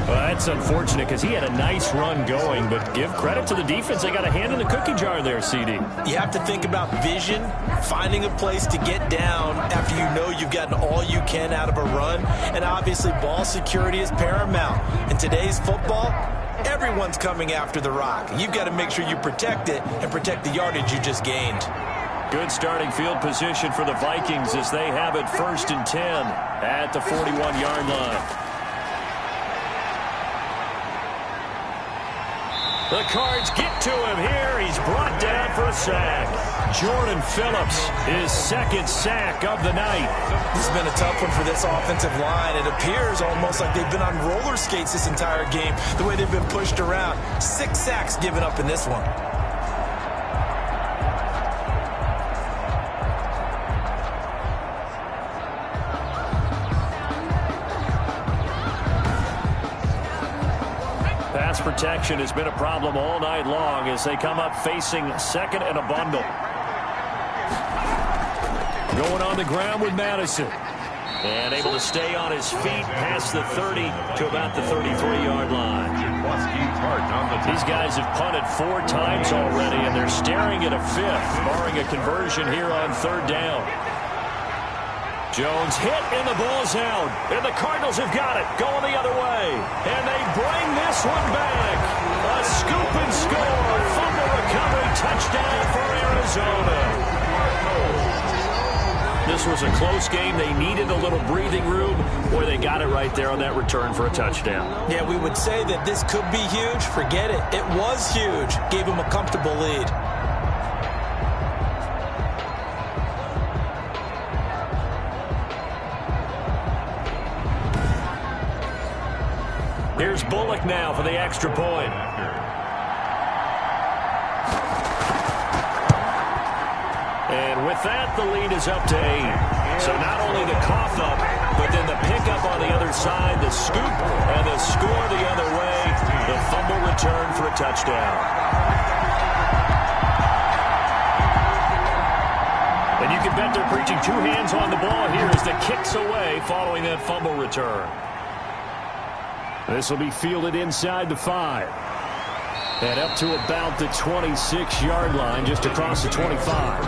Well, that's unfortunate because he had a nice run going, but give credit to the defense. They got a hand in the cookie jar there, CD. You have to think about vision, finding a place to get down after you know you've gotten all you can out of a run, and obviously ball security is paramount. In today's football, everyone's coming after the rock. You've got to make sure you protect it and protect the yardage you just gained. Good starting field position for the Vikings as they have it 1st and 10 at the 41-yard line. The Cards get to him here. He's brought down for a sack. Jordan Phillips, his 2nd sack of the night. This has been a tough one for this offensive line. It appears almost like they've been on roller skates this entire game, the way they've been pushed around. 6 sacks given up in this one. Pass protection has been a problem all night long as they come up facing 2nd and a bundle. Going on the ground with Madison. And able to stay on his feet past the 30 to about the 33-yard line. These guys have punted 4 times already, and they're staring at a 5th, barring a conversion here on 3rd down. Jones hit, and the ball's out. And the Cardinals have got it, going the other way. And they bring this one back. A scoop and score. Fumble recovery, touchdown for Arizona. This was a close game. They needed a little breathing room. Boy, they got it right there on that return for a touchdown. Yeah, we would say that this could be huge. Forget it. It was huge. Gave them a comfortable lead. Here's Bullock now for the extra point. And with that, the lead is up to 8. So not only the cough up, but then the pickup on the other side, the scoop, and the score the other way. The fumble return for a touchdown. And you can bet they're preaching 2 hands on the ball here as the kicks away following that fumble return. This will be fielded inside the 5. And up to about the 26-yard line, just across the 25.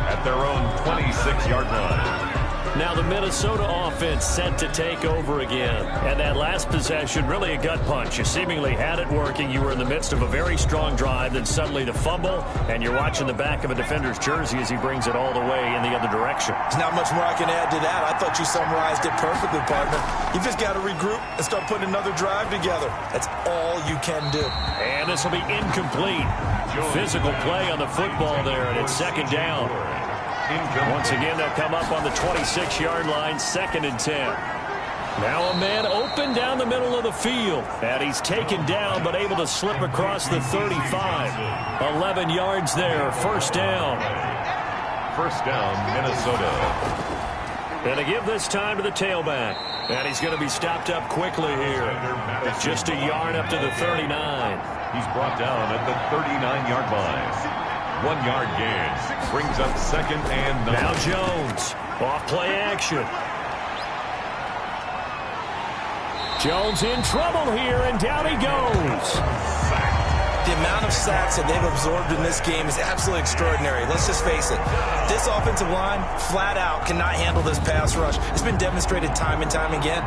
At their own 26-yard line. Now the Minnesota offense set to take over again. And that last possession, really a gut punch. You seemingly had it working. You were in the midst of a very strong drive. Then suddenly the fumble, and you're watching the back of a defender's jersey as he brings it all the way in the other direction. There's not much more I can add to that. I thought you summarized it perfectly, partner. You just got to regroup and start putting another drive together. That's all you can do. And this will be incomplete. Physical play on the football there, and it's second down. Once again, they'll come up on the 26-yard line, 2nd and 10. Now a man open down the middle of the field. And he's taken down, but able to slip across the 35. 11 yards there, first down. First down, Minnesota. And to give this time to the tailback. And he's going to be stopped up quickly here. Just a yard up to the 39. He's brought down at the 39-yard line. 1 yard gain. Brings up 2nd and 9. Now Jones. Off play action. Jones in trouble here, and down he goes. The amount of sacks that they've absorbed in this game is absolutely extraordinary. Let's just face it. This offensive line, flat out, cannot handle this pass rush. It's been demonstrated time and time again.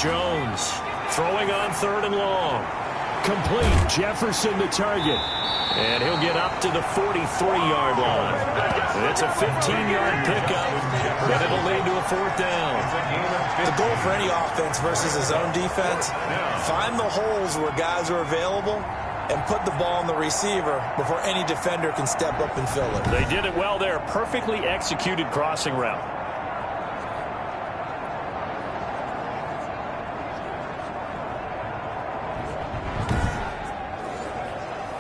Jones throwing on 3rd and long. Complete. Jefferson the target. And he'll get up to the 43-yard line. It's a 15-yard pickup, and it'll lead to a 4th down. The goal for any offense versus his own defense, find the holes where guys are available and put the ball on the receiver before any defender can step up and fill it. They did it well there. Perfectly executed crossing route.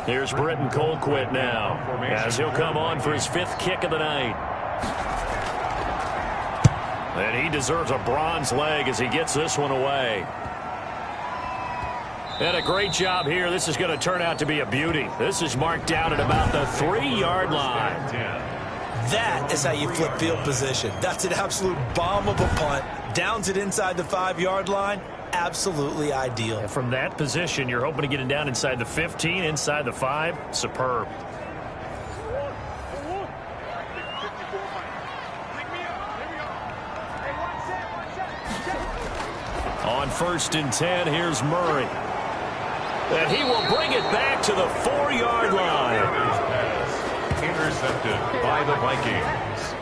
Here's Britton Colquitt now, as he'll come on for his 5th kick of the night. And he deserves a bronze leg as he gets this one away. And a great job here. This is going to turn out to be a beauty. This is marked down at about the 3-yard line. That is how you flip field position. That's an absolute bomb of a punt. Downs it inside the 5-yard line. Absolutely ideal. And from that position, you're hoping to get it down inside the 15, inside the 5. Superb. On 1st and 10, here's Murray. And he will bring it back to the 4-yard line. Intercepted by the Vikings.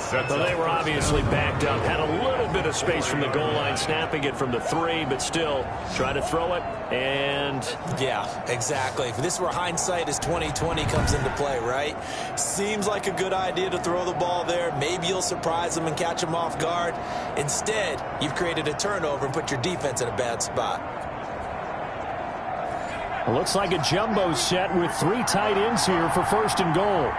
So they were obviously backed up, had a little bit of space from the goal line, snapping it from the 3, but still try to throw it, and yeah, exactly. This is where hindsight is 20/20 comes into play, right? Seems like a good idea to throw the ball there. Maybe you'll surprise them and catch them off guard. Instead, you've created a turnover and put your defense in a bad spot. It looks like a jumbo set with 3 tight ends here for 1st and goal.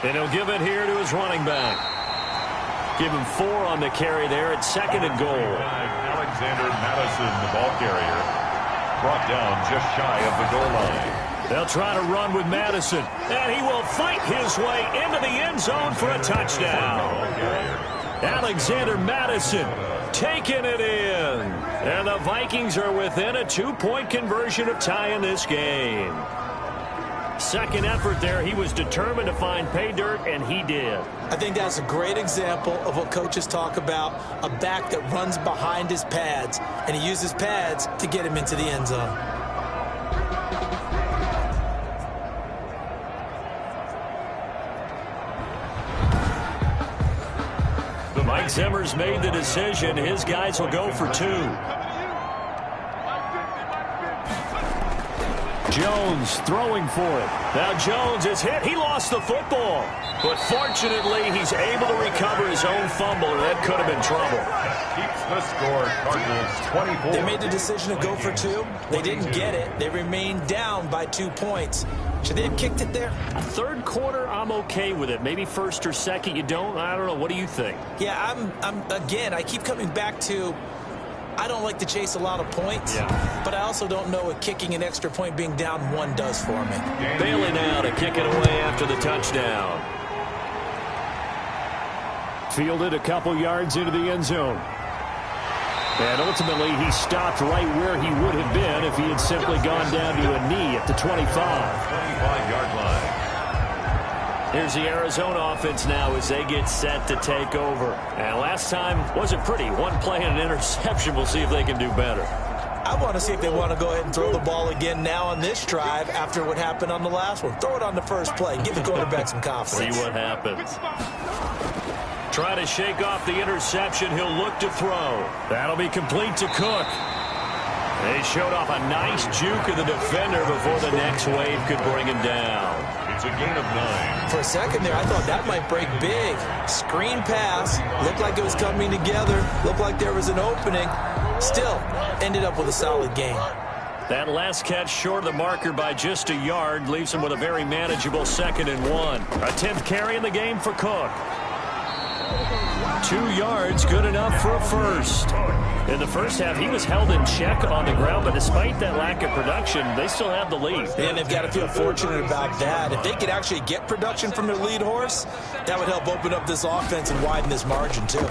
And he'll give it here to his running back. Give him 4 on the carry there at 2nd and goal. Alexander Madison, the ball carrier, brought down just shy of the goal line. They'll try to run with Madison, and he will fight his way into the end zone for a touchdown. Alexander Madison taking it in. And the Vikings are within a 2-point conversion of tying this game. Second effort there, he was determined to find pay dirt, and he did. I think that's a great example of what coaches talk about, a back that runs behind his pads, and he uses pads to get him into the end zone. Mike Zimmer's made the decision. His guys will go for 2. Jones throwing for it. Now Jones is hit. He lost the football. But fortunately, he's able to recover his own fumble, or that could have been trouble. Keeps the score. Cardinals 24. They made the decision to go for 2. They didn't get it. They remained down by 2 points. Should they have kicked it there? Third quarter, I'm okay with it. Maybe first or second, you don't. I don't know. What do you think? Yeah, I'm again, I keep coming back to I don't like to chase a lot of points, but I also don't know what kicking an extra point being down 1 does for me. Bailey now to kick it away after the touchdown. Fielded a couple yards into the end zone. And ultimately, he stopped right where he would have been if he had simply gone down to a knee at the 25. 25-yard line. Here's the Arizona offense now as they get set to take over. And last time wasn't pretty. 1 play and an interception. We'll see if they can do better. I want to see if they want to go ahead and throw the ball again now on this drive after what happened on the last one. Throw it on the first play. Give the quarterback some confidence. See what happens. Try to shake off the interception. He'll look to throw. That'll be complete to Cook. They showed off a nice juke of the defender before the next wave could bring him down. It's a gain of 9. For a second there, I thought that might break big. Screen pass. Looked like it was coming together. Looked like there was an opening. Still, ended up with a solid gain. That last catch short of the marker by just a yard leaves him with a very manageable 2nd and 1. A 10th carry in the game for Cook. 2 yards, good enough for a first. In the first half, he was held in check on the ground, but despite that lack of production, they still have the lead. And they've got to feel fortunate about that. If they could actually get production from their lead horse, that would help open up this offense and widen this margin, too.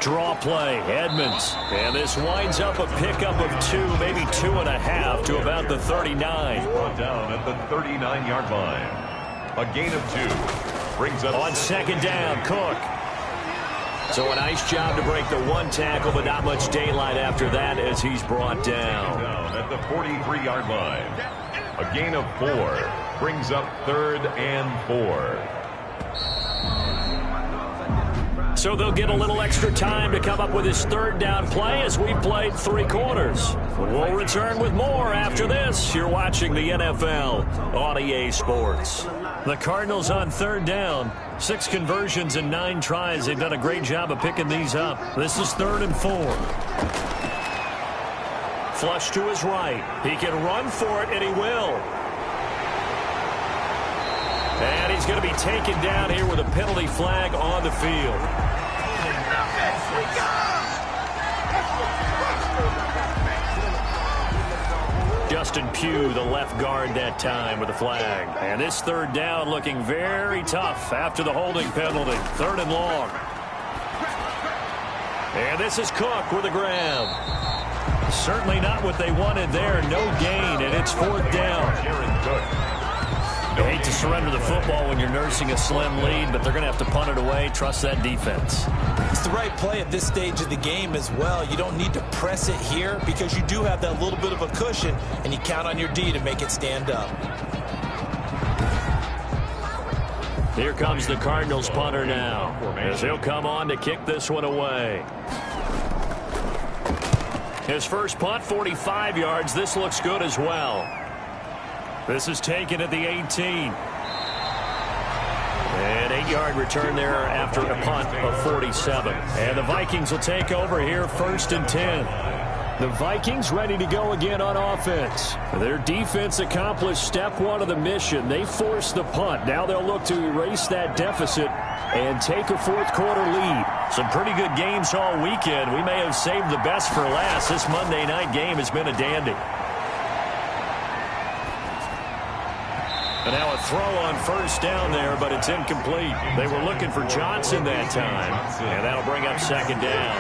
Draw play, Edmonds. And this winds up a pickup of 2, maybe 2.5 to about the 39. Brought down at the 39-yard line. A gain of 2. Brings up on 2nd down, Cook. So a nice job to break the 1 tackle, but not much daylight after that as he's brought down. Down at the 43-yard line. A gain of 4 brings up 3rd and 4. So they'll get a little extra time to come up with his 3rd down play as we played 3 quarters. We'll return with more after this. You're watching the NFL on EA Sports. The Cardinals on 3rd down. 6 conversions and 9 tries. They've done a great job of picking these up. This is 3rd and 4. Flush to his right. He can run for it, and he will. And he's going to be taken down here with a penalty flag on the field. Justin Pugh, the left guard that time with the flag. And this 3rd down looking very tough after the holding penalty. 3rd and long. And this is Cook with a grab. Certainly not what they wanted there. No gain, and it's 4th down. I hate to surrender the football when you're nursing a slim lead, but they're going to have to punt it away. Trust that defense. It's the right play at this stage of the game as well. You don't need to press it here because you do have that little bit of a cushion, and you count on your D to make it stand up. Here comes the Cardinals punter now, as he'll come on to kick this one away. His first punt, 45 yards. This looks good as well. This is taken at the 18. An 8-yard return there after a punt of 47. And the Vikings will take over here 1st and 10. The Vikings ready to go again on offense. Their defense accomplished step 1 of the mission. They forced the punt. Now they'll look to erase that deficit and take a 4th quarter lead. Some pretty good games all weekend. We may have saved the best for last. This Monday night game has been a dandy. And now a throw on 1st down there, but it's incomplete. They were looking for Johnson that time, and that'll bring up 2nd down.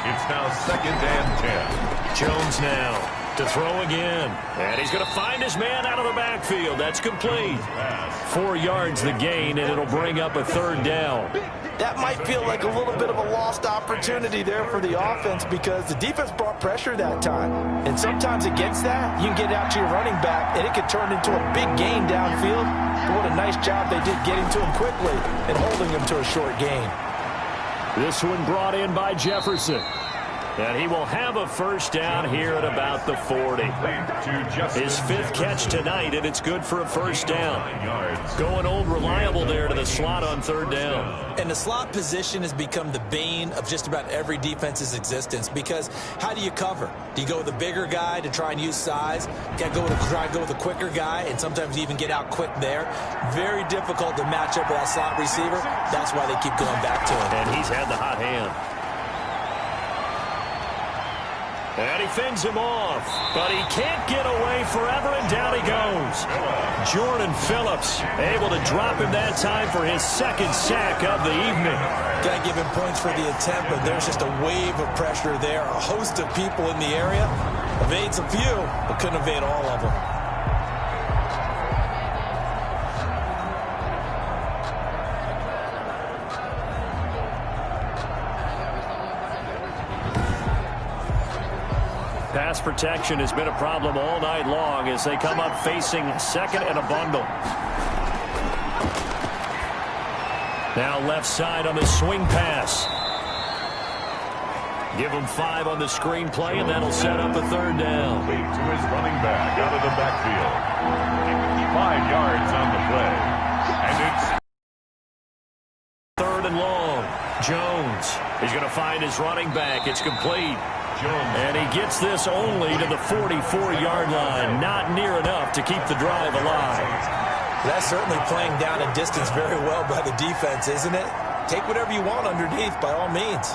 It's now 2nd and 10. Jones now to throw again. And he's going to find his man out of the backfield. That's complete. 4 yards the gain, and it'll bring up a 3rd down. That might feel like a little bit of a lost opportunity there for the offense because the defense brought pressure that time. And sometimes against that, you can get out to your running back, and it could turn into a big gain downfield. But what a nice job they did getting to him quickly and holding him to a short gain. This one brought in by Jefferson. And he will have a 1st down here at about the 40. His 5th catch tonight, and it's good for a 1st down. Going old reliable there to the slot on 3rd down. And the slot position has become the bane of just about every defense's existence because how do you cover? Do you go with a bigger guy to try and use size? You got to try and go with a quicker guy, and sometimes you even get out quick there. Very difficult to match up with that slot receiver. That's why they keep going back to him. And he's had the hot hand. And he fends him off, but he can't get away forever, and down he goes. Jordan Phillips able to drop him that time for his second sack of the evening. Got to give him points for the attempt, but there's just a wave of pressure there. A host of people in the area. Evades a few, but couldn't evade all of them. Pass protection has been a problem all night long as they come up facing second and a bundle. Now left side on the swing pass. Give him 5 on the screen play, and that'll set up a third down. To his running back out of the backfield. 5 yards on the play. And it's third and long. Jones. He's going to find his running back. It's complete. Jones. And he gets this only to the 44-yard line. Not near enough to keep the drive alive. That's certainly playing down a distance very well by the defense, isn't it? Take whatever you want underneath, by all means.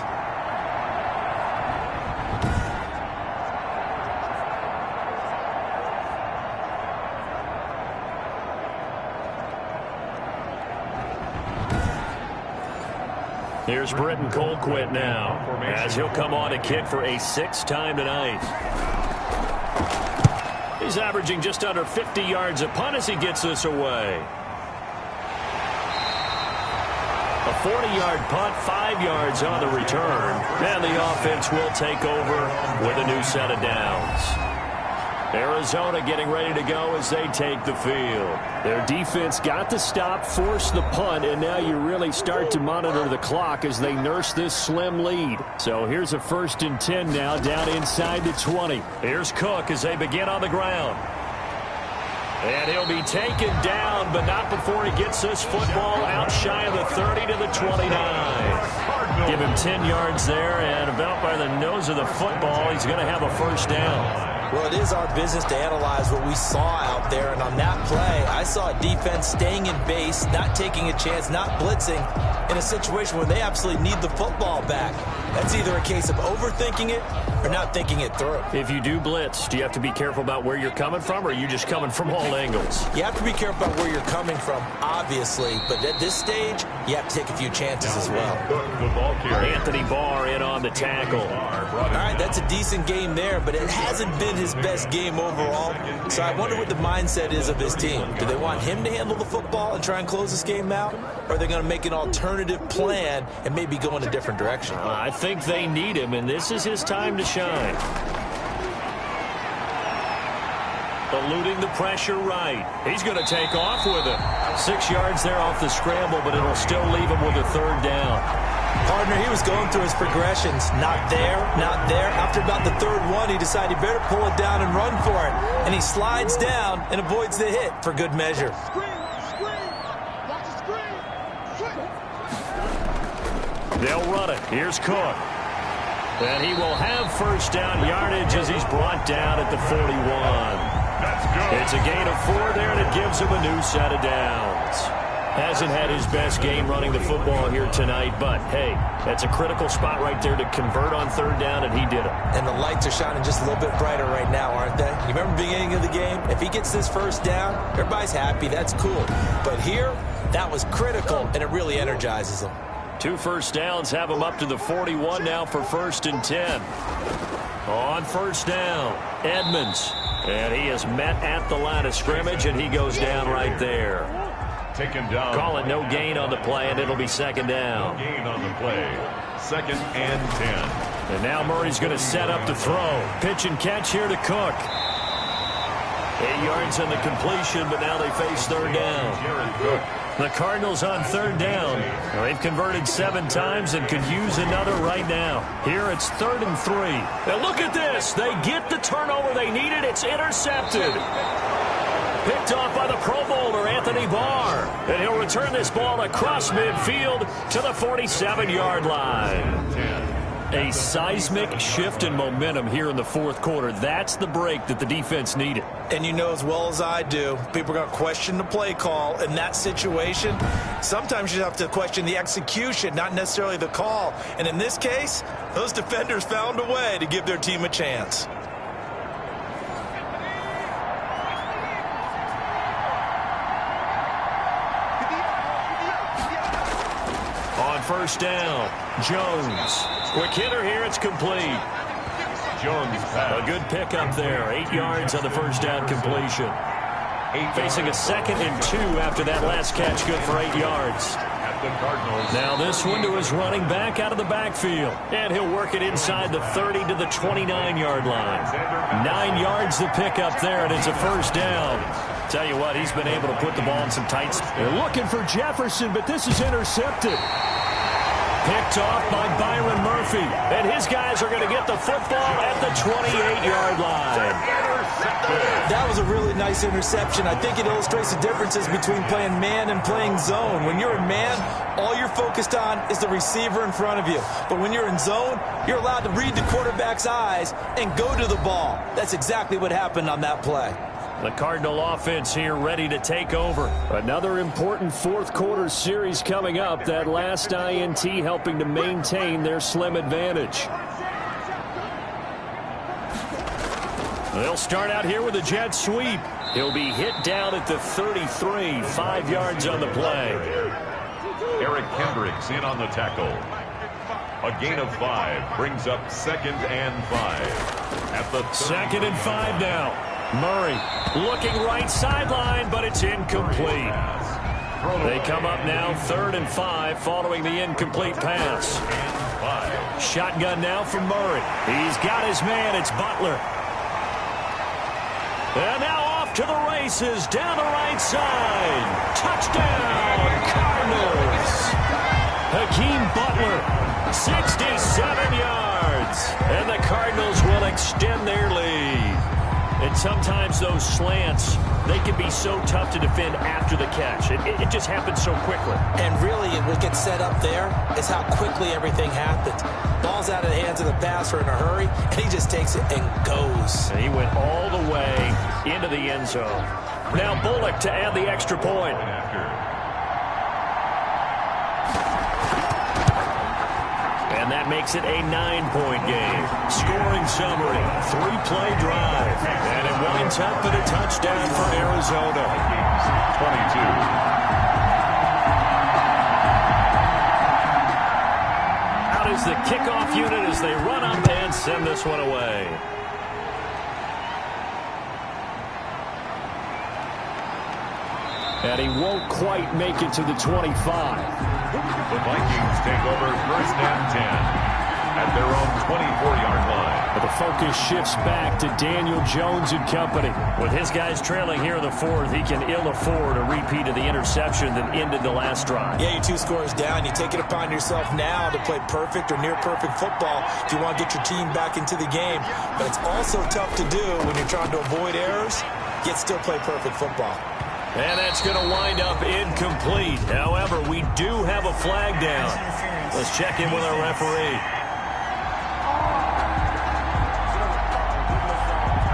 Here's Britton Colquitt now, as he'll come on to kick for a 6th time tonight. He's averaging just under 50 yards a punt as he gets this away. A 40-yard punt, 5 yards on the return, and the offense will take over with a new set of downs. Arizona getting ready to go as they take the field. Their defense got the stop, forced the punt, and now you really start to monitor the clock as they nurse this slim lead. So here's a 1st and 10 now down inside the 20. Here's Cook as they begin on the ground. And he'll be taken down, but not before he gets this football out shy of the 30 to the 29. Give him 10 yards there, and about by the nose of the football, he's going to have a 1st down. Well, it is our business to analyze what we saw out there, and on that play, I saw a defense staying in base, not taking a chance, not blitzing, in a situation where they absolutely need the football back. That's either a case of overthinking it or not thinking it through. If you do blitz, do you have to be careful about where you're coming from, or are you just coming from all angles? You have to be careful about where you're coming from, obviously, but at this stage, you have to take a few chances as well. Anthony Barr in on the tackle. All right, that's a decent game there, but it hasn't been his best game overall. So I wonder what the mindset is of his team. Do they want him to handle the football and try and close this game out? Or are they going to make an alternative plan and maybe go in a different direction? I think they need him, and this is his time to shine. Eluding the pressure right. He's going to take off with it. 6 yards there off the scramble, but it'll still leave him with a 3rd down. Partner, he was going through his progressions. Not there, not there. After about the 3rd one, he decided he better pull it down and run for it. And he slides down and avoids the hit for good measure. They'll run it. Here's Cook. And he will have 1st down yardage as he's brought down at the 41. It's a gain of 4 there, and it gives him a new set of downs. Hasn't had his best game running the football here tonight, but, hey, that's a critical spot right there to convert on 3rd down, and he did it. And the lights are shining just a little bit brighter right now, aren't they? You remember the beginning of the game? If he gets this 1st down, everybody's happy. That's cool. But here, that was critical, and it really energizes him. 2 first downs have him up to the 41 now for 1st and 10. On 1st down, Edmonds. And he is met at the line of scrimmage, and he goes down right there. Taken down. Call it no gain on the play, and it'll be 2nd down. No gain on the play. 2nd and 10. And now Murray's going to set up to throw. Pitch and catch here to Cook. 8 yards on the completion, but now they face 3rd down. The Cardinals on 3rd down. Now they've converted 7 times and could use another right now. Here it's 3rd and 3. Now look at this. They get the turnover they needed. It's intercepted. Picked off by the Pro Bowler, Anthony Barr. And he'll return this ball across midfield to the 47-yard line. A seismic shift in momentum here in the fourth quarter. That's the break that the defense needed. And you know as well as I do, people are going to question the play call in that situation. Sometimes you have to question the execution, not necessarily the call. And in this case, those defenders found a way to give their team a chance. On first down, Jones. Quick hitter here, it's complete. Jones pass. A good pickup there. 8 yards on the first down completion. Facing a 2nd and 2 after that last catch, good for 8 yards. At the Cardinals. Now this one to his running back out of the backfield. And he'll work it inside the 30 to the 29-yard line. 9 yards to pick up there, and it's a first down. Tell you what, he's been able to put the ball in some tight spots. They're looking for Jefferson, but this is intercepted. Picked off by Byron Murphy. And his guys are going to get the football at the 28-yard line. That was a really nice interception. I think it illustrates the differences between playing man and playing zone. When you're in man, all you're focused on is the receiver in front of you. But when you're in zone, you're allowed to read the quarterback's eyes and go to the ball. That's exactly what happened on that play. The Cardinal offense here ready to take over. Another important fourth quarter series coming up. That last INT helping to maintain their slim advantage. They'll start out here with a jet sweep. He'll be hit down at the 33, 5 yards on the play. Eric Kendricks in on the tackle. A gain of 5 brings up 2nd and 5. At the 2nd and 5 now. Murray looking right sideline, but it's incomplete. They come up now 3rd and 5 following the incomplete pass. Shotgun now from Murray. He's got his man. It's Butler. And now off to the races down the right side. Touchdown, Cardinals. Hakeem Butler, 67 yards. And the Cardinals will extend their lead. And sometimes those slants, they can be so tough to defend after the catch. It just happens so quickly. And really, what gets set up there is how quickly everything happens. Ball's out of the hands of the passer in a hurry, and he just takes it and goes. And he went all the way into the end zone. Now Bullock to add the extra point. And that makes it a 9-point game. Scoring summary, 3-play drive. And it winds up at a touchdown for Arizona. 22. Out is the kickoff unit as they run up and send this one away. And he won't quite make it to the 25. The Vikings take over 1st and 10 at their own 24-yard line. But the focus shifts back to Daniel Jones and company. With his guys trailing here in the 4th, he can ill afford a repeat of the interception that ended the last drive. Yeah, you're 2 scores down. You take it upon yourself now to play perfect or near-perfect football if you want to get your team back into the game. But it's also tough to do when you're trying to avoid errors, yet still play perfect football. And that's going to wind up incomplete. However, we do have a flag down. Let's check in with our referee.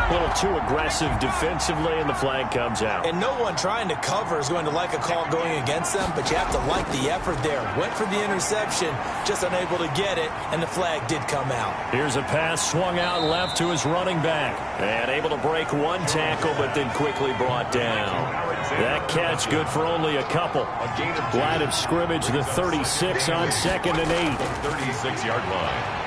A little too aggressive defensively, and the flag comes out. And no one trying to cover is going to like a call going against them, but you have to like the effort there. Went for the interception, just unable to get it, and the flag did come out. Here's a pass swung out left to his running back. And able to break one tackle, but then quickly brought down. That catch good for only a couple. Line of scrimmage, the 36 on 2nd and 8. 36-yard line.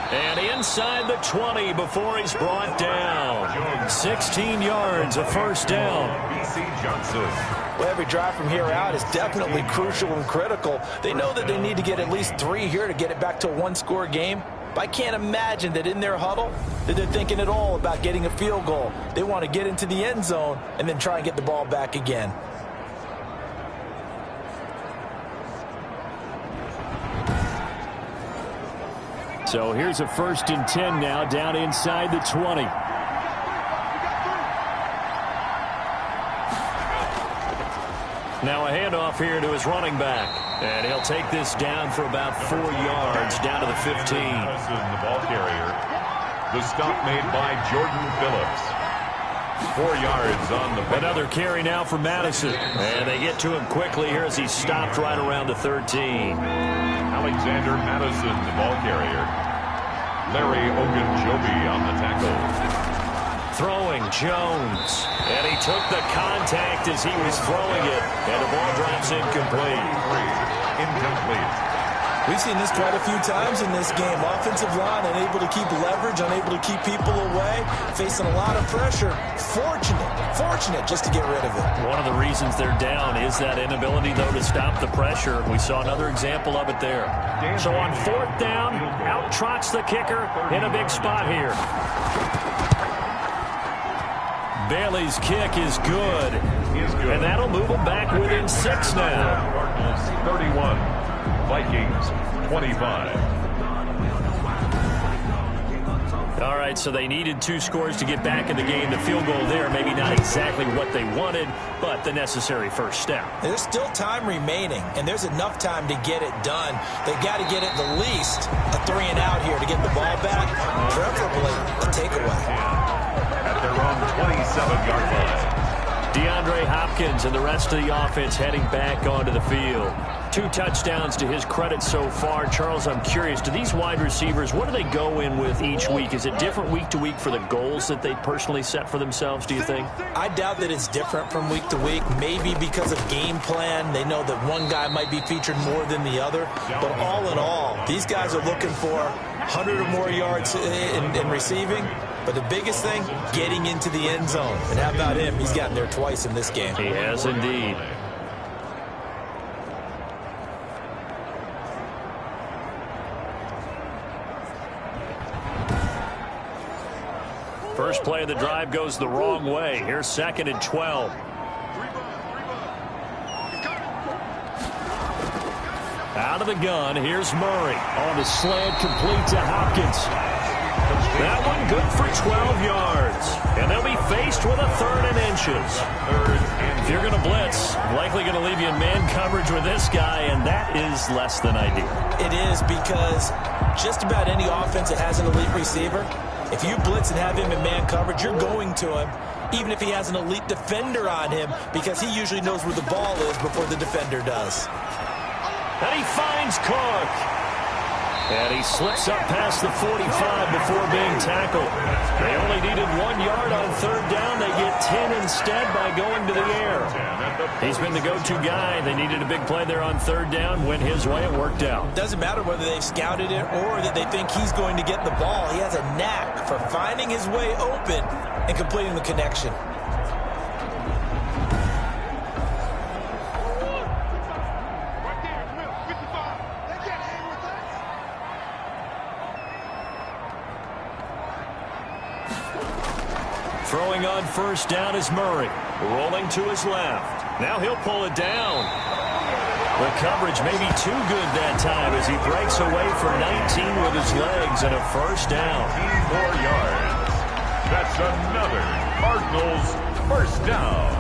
And inside the 20 before he's brought down. 16 yards, a first down. B.C. Johnson. Well, every drive from here out is definitely crucial and critical. They know that they need to get at least 3 here to get it back to a 1-score game. But I can't imagine that in their huddle that they're thinking at all about getting a field goal. They want to get into the end zone and then try and get the ball back again. So here's a 1st and 10 now down inside the 20. Now a handoff here to his running back. And he'll take this down for about 4 yards, down to the 15. The ball carrier. The stop made by Jordan Phillips. 4 yards on the pick. Another carry now for Madison. And they get to him quickly here as he's stopped right around the 13. Alexander Madison, the ball carrier. Larry Ogunjobi on the tackle. Throwing Jones. And he took the contact as he was throwing it. And the ball drops incomplete. Incomplete. We've seen this quite a few times in this game. Offensive line unable to keep leverage, unable to keep people away, facing a lot of pressure. Fortunate just to get rid of it. One of the reasons they're down is that inability, though, to stop the pressure. We saw another example of it there. So on 4th down, out trots the kicker in a big spot here. Bailey's kick is good. And that'll move them back within 6 now. Cardinals 31, Vikings 25. All right, so they needed 2 scores to get back in the game. The field goal there, maybe not exactly what they wanted, but the necessary first step. There's still time remaining, and there's enough time to get it done. They've got to get at the least a 3-and-out here to get the ball back, preferably a takeaway. At their own 27-yard line. DeAndre Hopkins and the rest of the offense heading back onto the field. 2 touchdowns to his credit so far. Charles, I'm curious, do these wide receivers, what do they go in with each week? Is it different week to week for the goals that they personally set for themselves, do you think? I doubt that it's different from week to week. Maybe because of game plan, they know that one guy might be featured more than the other. But all in all, these guys are looking for 100 or more yards in receiving. But the biggest thing, getting into the end zone. And how about him? He's gotten there twice in this game. He has indeed. First play of the drive goes the wrong way. Here's 2nd and 12. Out of the gun, here's Murray. On the slant, complete to Hopkins. That one good for 12 yards. And they'll be faced with a 3rd and inches. If you're going to blitz, likely going to leave you in man coverage with this guy, and that is less than ideal. It is, because just about any offense that has an elite receiver, if you blitz and have him in man coverage, you're going to him, even if he has an elite defender on him, because he usually knows where the ball is before the defender does. And he finds Cook. And he slips up past the 45 before being tackled. They only needed 1 yard on 3rd down. They get 10 instead by going to the air. He's been the go-to guy. They needed a big play there on 3rd down. Went his way. It worked out. Doesn't matter whether they've scouted it or that they think he's going to get the ball. He has a knack for finding his way open and completing the connection. Throwing on 1st down is Murray. Rolling to his left. Now he'll pull it down. The coverage may be too good that time as he breaks away for 19 with his legs and a 1st down. 4 yards. That's another Cardinals 1st down.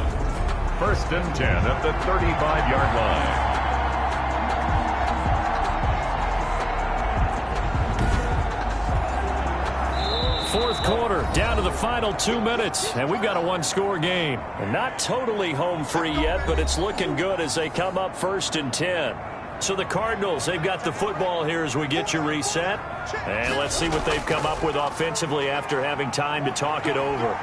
1st and 10 at the 35-yard line. Fourth quarter, down to the final 2 minutes, and we've got a 1-score game. And not totally home free yet, but it's looking good as they come up 1st and 10. So the Cardinals, they've got the football here as we get you reset. And let's see what they've come up with offensively after having time to talk it over.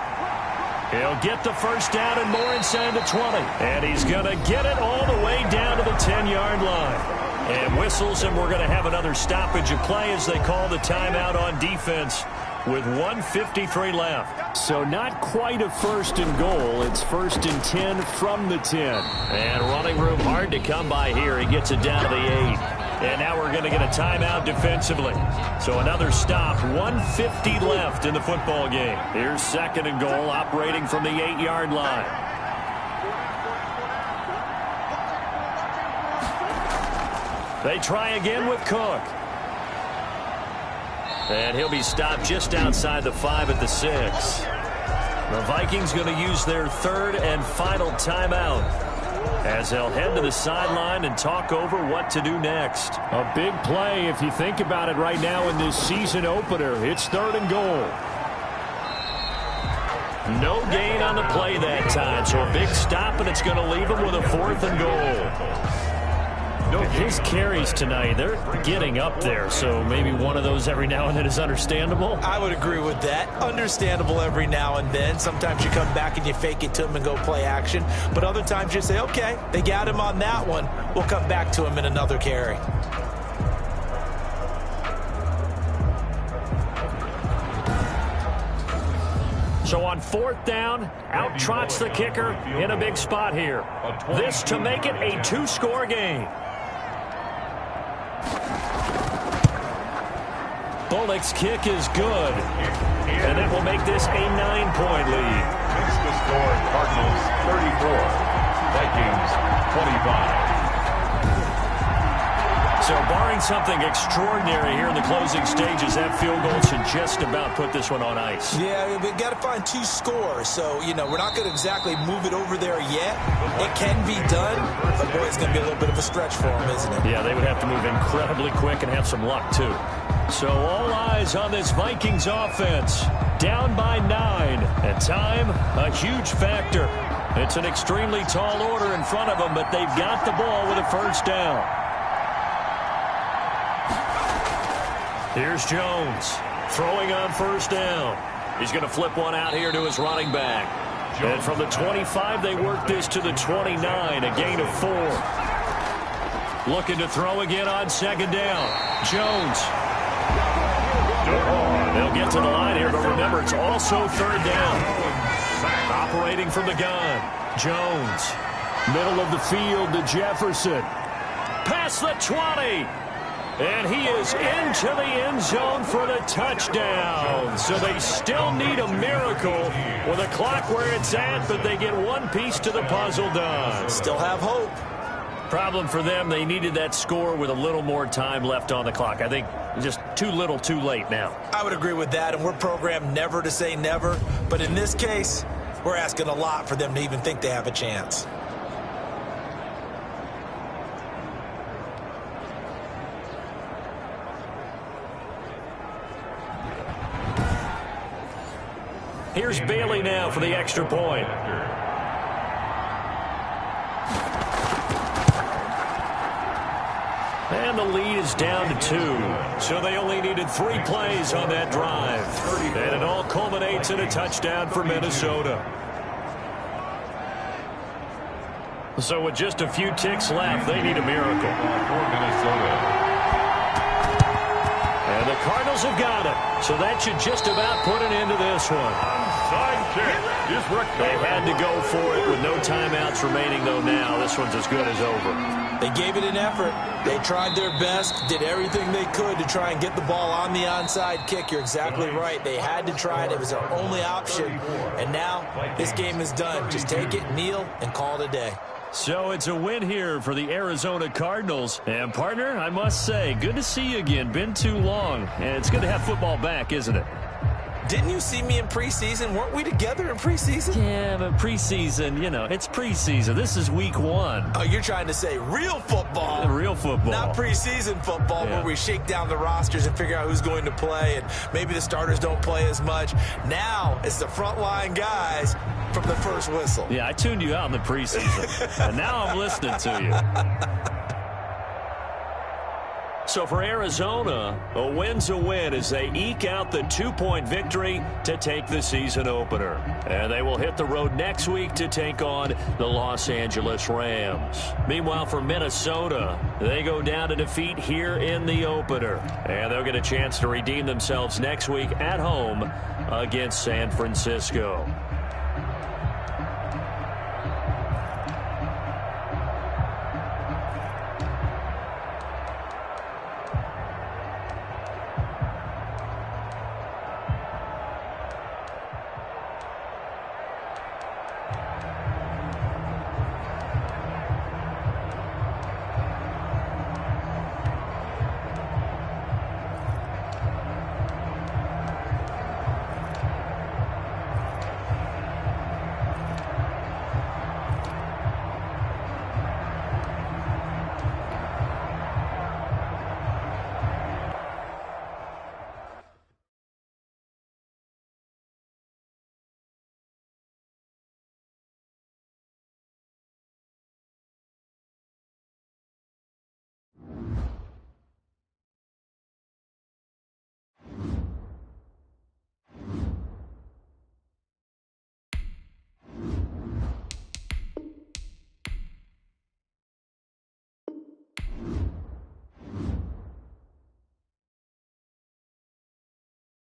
He'll get the 1st down and more inside the 20. And he's going to get it all the way down to the 10-yard line. And whistles, and we're going to have another stoppage of play as they call the timeout on defense with 1:53 left. So not quite a 1st and goal. It's 1st and 10 from the 10. And running room hard to come by here. He gets it down to the 8. And now we're going to get a timeout defensively. So another stop. 1:50 left in the football game. Here's 2nd and goal, operating from the 8-yard line. They try again with Cook. And he'll be stopped just outside the 5 at the 6. The Vikings going to use their 3rd and final timeout. as they'll head to the sideline and talk over what to do next. A big play if you think about it right now in this season opener. It's 3rd and goal. No gain on the play that time, so a big stop, and it's going to leave him with a 4th and goal. His carries tonight, they're getting up there, so maybe one of those every now and then is understandable. I would agree with that. Understandable every now and then. Sometimes you come back and you fake it to him and go play action. But other times you say, okay, they got him on that one. We'll come back to him in another carry. So on 4th down, out trots the kicker in a big spot here. This to make it a 2-score game. Bullock's kick is good, and that will make this a 9-point lead. Makes the score Cardinals 34, Vikings 25. So barring something extraordinary here in the closing stages, that field goal should just about put this one on ice. Yeah, we've got to find 2 scores. So, we're not going to exactly move it over there yet. It can be done, but boy, it's going to be a little bit of a stretch for them, isn't it? Yeah, they would have to move incredibly quick and have some luck, too. So all eyes on this Vikings offense. Down by 9. And time, a huge factor. It's an extremely tall order in front of them, but they've got the ball with a 1st down. Here's Jones throwing on 1st down. He's going to flip one out here to his running back. And from the 25, they work this to the 29, a gain of 4. Looking to throw again on 2nd down. Jones. They'll get to the line here, but remember, it's also 3rd down. Operating from the gun. Jones. Middle of the field to Jefferson. Past the 20. And he is into the end zone for the touchdown. So they still need a miracle with the clock where it's at, but they get one piece to the puzzle done. Still have hope. Problem for them, they needed that score with a little more time left on the clock. I think just too little, too late now. I would agree with that, and we're programmed never to say never. But in this case, we're asking a lot for them to even think they have a chance. Here's Bailey now for the extra point. And the lead is down to 2. So they only needed 3 plays on that drive. And it all culminates in a touchdown for Minnesota. So with just a few ticks left, they need a miracle. For Minnesota. And the Cardinals have got it. So that should just about put an end to this one. Side kick is recovered. They had to go for it with no timeouts remaining, though now. This one's as good as over. They gave it an effort. They tried their best, did everything they could to try and get the ball on the onside kick. You're exactly right. They had to try it. It was their only option. And now this game is done. Just take it, kneel, and call it a day. So it's a win here for the Arizona Cardinals. And, partner, I must say, good to see you again. Been too long. And it's good to have football back, isn't it? Didn't you see me in preseason? Weren't we together in preseason? Yeah, but preseason, it's preseason. This is week 1. Oh, you're trying to say real football. Real football. Not preseason football where we shake down the rosters and figure out who's going to play, and maybe the starters don't play as much. Now it's the frontline guys from the first whistle. Yeah, I tuned you out in the preseason, and now I'm listening to you. So for Arizona, a win's a win as they eke out the 2-point victory to take the season opener. And they will hit the road next week to take on the Los Angeles Rams. Meanwhile, for Minnesota, they go down to defeat here in the opener. And they'll get a chance to redeem themselves next week at home against San Francisco.